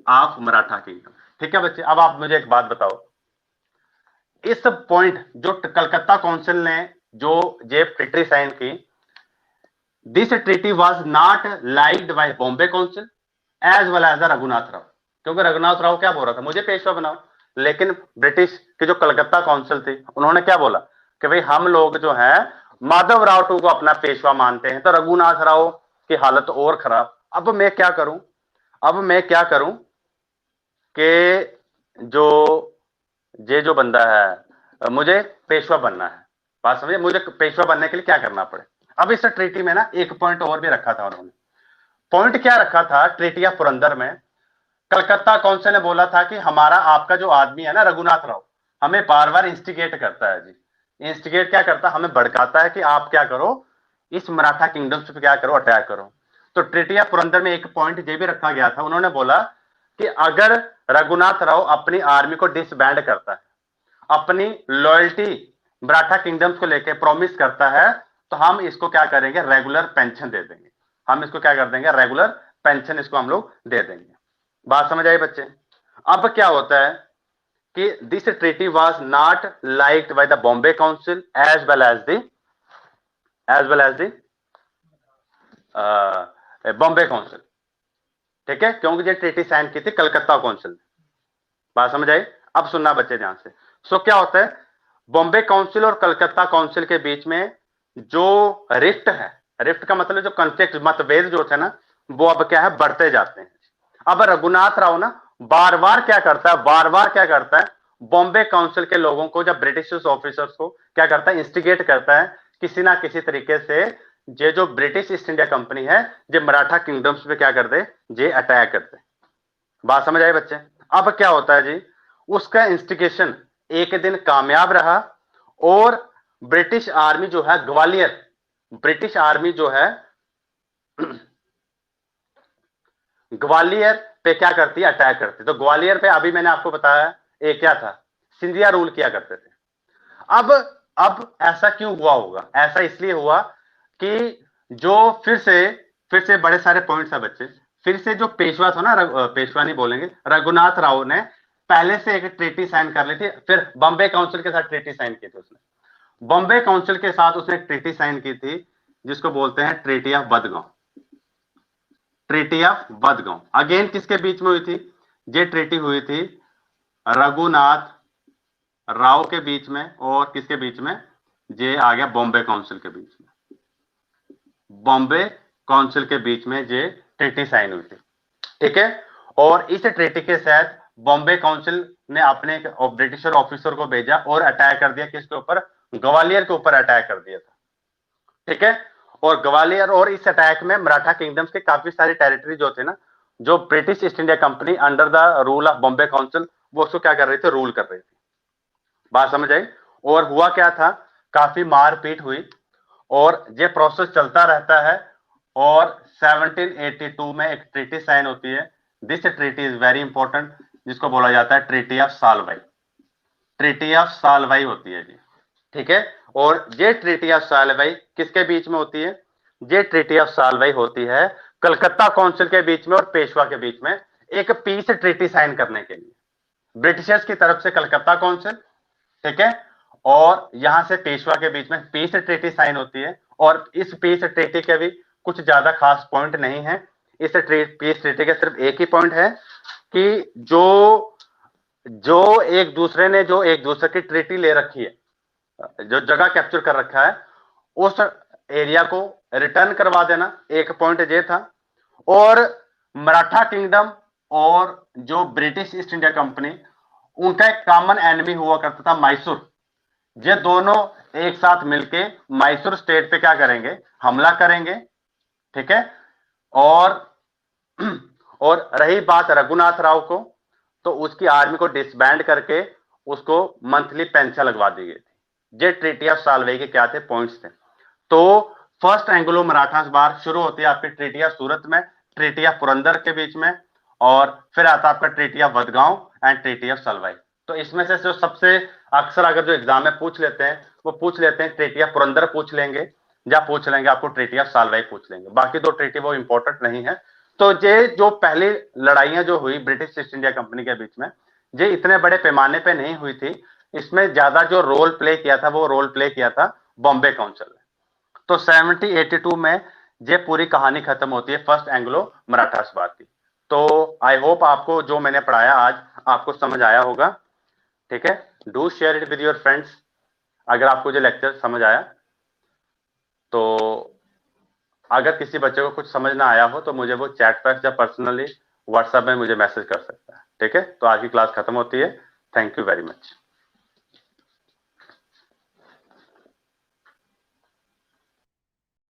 of Maratha kingdom. ठीक है बच्चे। अब आप मुझे एक बात बताओ, इस पॉइंट जो कलकत्ता काउंसिल ने जो ये ट्रीटी साइन की, this treaty was not liked by Bombay council as well as Raghunath Rao, क्योंकि रघुनाथ राव क्या बोल रहा था, मुझे पेशवा बनाओ। लेकिन ब्रिटिश की जो कलकत्ता काउंसिल थी उन्होंने क्या बोला कि भाई हम लोग जो है माधव राव टू को अपना पेशवा मानते हैं, तो रघुनाथ राव की हालत और खराब। अब मैं क्या करूं कि जो बंदा है, मुझे पेशवा बनना है। बात समझे, मुझे पेशवा बनने के लिए क्या करना पड़े। अब इस ट्रीटी में ना एक पॉइंट और भी रखा था उन्होंने। पॉइंट क्या रखा था, ट्रीटी ऑफ पुरंदर में कलकत्ता काउंसिल ने बोला था कि हमारा आपका जो आदमी है ना रघुनाथ राव, हमें बार बार इंस्टिगेट करता है जी। इंस्टिगेट क्या करता है, हमें भड़काता है कि आप क्या करो, इस मराठा किंगडम पे क्या करो, अटैक करो। तो ट्रीटी ऑफ पुरंदर में एक पॉइंट ये भी रखा गया था, उन्होंने बोला कि अगर रघुनाथ राव अपनी आर्मी को डिसबैंड करता है, अपनी लॉयल्टी मराठा किंगडम्स को लेकर प्रॉमिस करता है, तो हम इसको क्या करेंगे, रेगुलर पेंशन दे देंगे। हम इसको क्या कर देंगे, रेगुलर पेंशन इसको हम लोग दे देंगे। बात समझ आई बच्चे। अब क्या होता है कि this treaty was not liked by the Bombay council as well as the Bombay council. ठीक है, क्योंकि ये ट्रीटी साइन की थी कलकत्ता काउंसिल। बात समझ आई। अब सुनना बच्चे ध्यान से। सो क्या होता है, बॉम्बे काउंसिल और कलकत्ता काउंसिल के बीच में जो रिफ्ट है, रिफ्ट का मतलब जो कॉन्फ्लिक्ट, मतभेद जो थे ना, वो अब क्या है, बढ़ते जाते हैं। अब रघुनाथ राव ना बार बार क्या करता है, बॉम्बे काउंसिल के लोगों को, जब ब्रिटिश ऑफिसर्स को क्या करता है, इंस्टिगेट करता है किसी ना किसी तरीके से ये जो ब्रिटिश ईस्ट इंडिया कंपनी है ये मराठा किंगडम्स पे क्या कर दे, ये अटैक कर दे। बात समझ आई बच्चे? अब क्या होता है जी, उसका इंस्टिगेशन एक दिन कामयाब रहा और ब्रिटिश आर्मी जो है ग्वालियर, ब्रिटिश आर्मी जो है ग्वालियर पे क्या करती है, अटैक करती है। तो ग्वालियर पे अभी मैंने आपको बताया एक क्या था, सिंधिया रूल किया करते थे। अब ऐसा क्यों हुआ होगा? ऐसा इसलिए हुआ कि जो फिर से बड़े सारे पॉइंट्स है बच्चे। फिर से जो पेशवा था ना, पेशवा नहीं बोलेंगे, रघुनाथ राव ने पहले से एक ट्रीटी साइन कर ली थी, फिर बॉम्बे काउंसिल के साथ ट्रीटी साइन की थी उसने। बॉम्बे काउंसिल के साथ उसने एक ट्रीटी साइन की थी जिसको बोलते हैं treaty of Badgaon. Treaty of Badgaon again किसके बीच में हुई थी? ये ट्रीटी हुई थी रघुनाथ राव के बीच में और किसके बीच में, ये आ गया बॉम्बे काउंसिल के बीच में। बॉम्बे काउंसिल के बीच में ये ट्रीटी साइन हुई थी, ठीक है। और इस ट्रीटी के तहत बॉम्बे काउंसिल ने अपने ब्रिटिशर ऑफिसर को भेजा और अटैक कर दिया किसके ऊपर, ग्वालियर के ऊपर अटैक कर दिया था, ठीक है। और ग्वालियर, और इस अटैक में मराठा किंगडम्स के काफी सारे टेरिटरी जो थे ना, जो British east India company under the rule of Bombay council वो उसको क्या कर रही थी, रूल कर रही थी। बात समझ आई? और हुआ क्या था, काफी मारपीट हुई और ये प्रोसेस चलता रहता है। और 1782 में एक ट्रीटी साइन होती है। This treaty is very important, जिसको बोला जाता है ट्रीटी ऑफ सालवाई। ट्रीटी ऑफ सालवाई होती है जी, ठीक है। और ये ट्रीटी ऑफ सालवाई किसके बीच में होती है? ये ट्रीटी ऑफ सालवाई होती है कलकत्ता काउंसिल के बीच में और पेशवा के बीच में, एक पीस ट्रीटी साइन करने के लिए। ब्रिटिशर्स की तरफ से कलकत्ता काउंसिल, ठीक है, और यहां से पेशवा के बीच में पीस ट्रीटी साइन होती है। और इस पीस ट्रीटी के भी कुछ ज्यादा खास पॉइंट नहीं है। इस पीस ट्रीटी का सिर्फ एक ही पॉइंट है कि जो जो एक दूसरे ने जो एक दूसरे की ट्रीटी ले रखी है, जो जगह कैप्चर कर रखा है, उस एरिया को रिटर्न करवा देना, एक पॉइंट ये था। और मराठा किंगडम और जो ब्रिटिश ईस्ट इंडिया कंपनी, उनका एक कॉमन एनिमी हुआ करता था मैसूर। ये दोनों एक साथ मिलके मैसूर स्टेट पे क्या करेंगे, हमला करेंगे, ठीक है। और और रही बात रघुनाथ राव को, तो उसकी आर्मी को डिसबैंड करके उसको मंथली पेंशन लगवा दी गई थी। ये ट्रीटी ऑफ सालवे के क्या थे, पॉइंट्स थे। तो फर्स्ट एंग्लो मराठा बार शुरू होती है आपकी ट्रीटी ऑफ सूरत में, ट्रीटी ऑफ पुरंदर के बीच में, और फिर आता है आपका treaty of Badgaon and treaty of Salbai. तो इसमें से जो सबसे अक्सर अगर जो एग्जाम में पूछ लेते हैं वो पूछ लेते हैं ट्रीटी ऑफ पुरंदर पूछ लेंगे, या पूछ लेंगे आपको ट्रीटी ऑफ सालवाई पूछ लेंगे। बाकी दो ट्रीटी वो इंपॉर्टेंट नहीं है। तो ये जो पहली लड़ाइयां जो हुई ब्रिटिश ईस्ट इंडिया कंपनी के बीच में, ये इतने बड़े पैमाने पे नहीं हुई थी। इसमें ज्यादा जो रोल प्ले किया था वो रोल प्ले किया था बॉम्बे काउंसिल ने। तो 1782 में ये पूरी कहानी खत्म होती है फर्स्ट एंग्लो मराठा बात की। तो आई होप आपको जो मैंने पढ़ाया आज आपको समझ आया होगा, ठीक है। Do share it with your friends अगर आपको जो लेक्चर समझ आया। तो अगर किसी बच्चे को कुछ समझ ना आया हो तो मुझे वो चैट पर या पर्सनली व्हाट्सएप में मुझे मैसेज कर सकता है, ठीक है। तो आज की क्लास खत्म होती है। Thank you very much.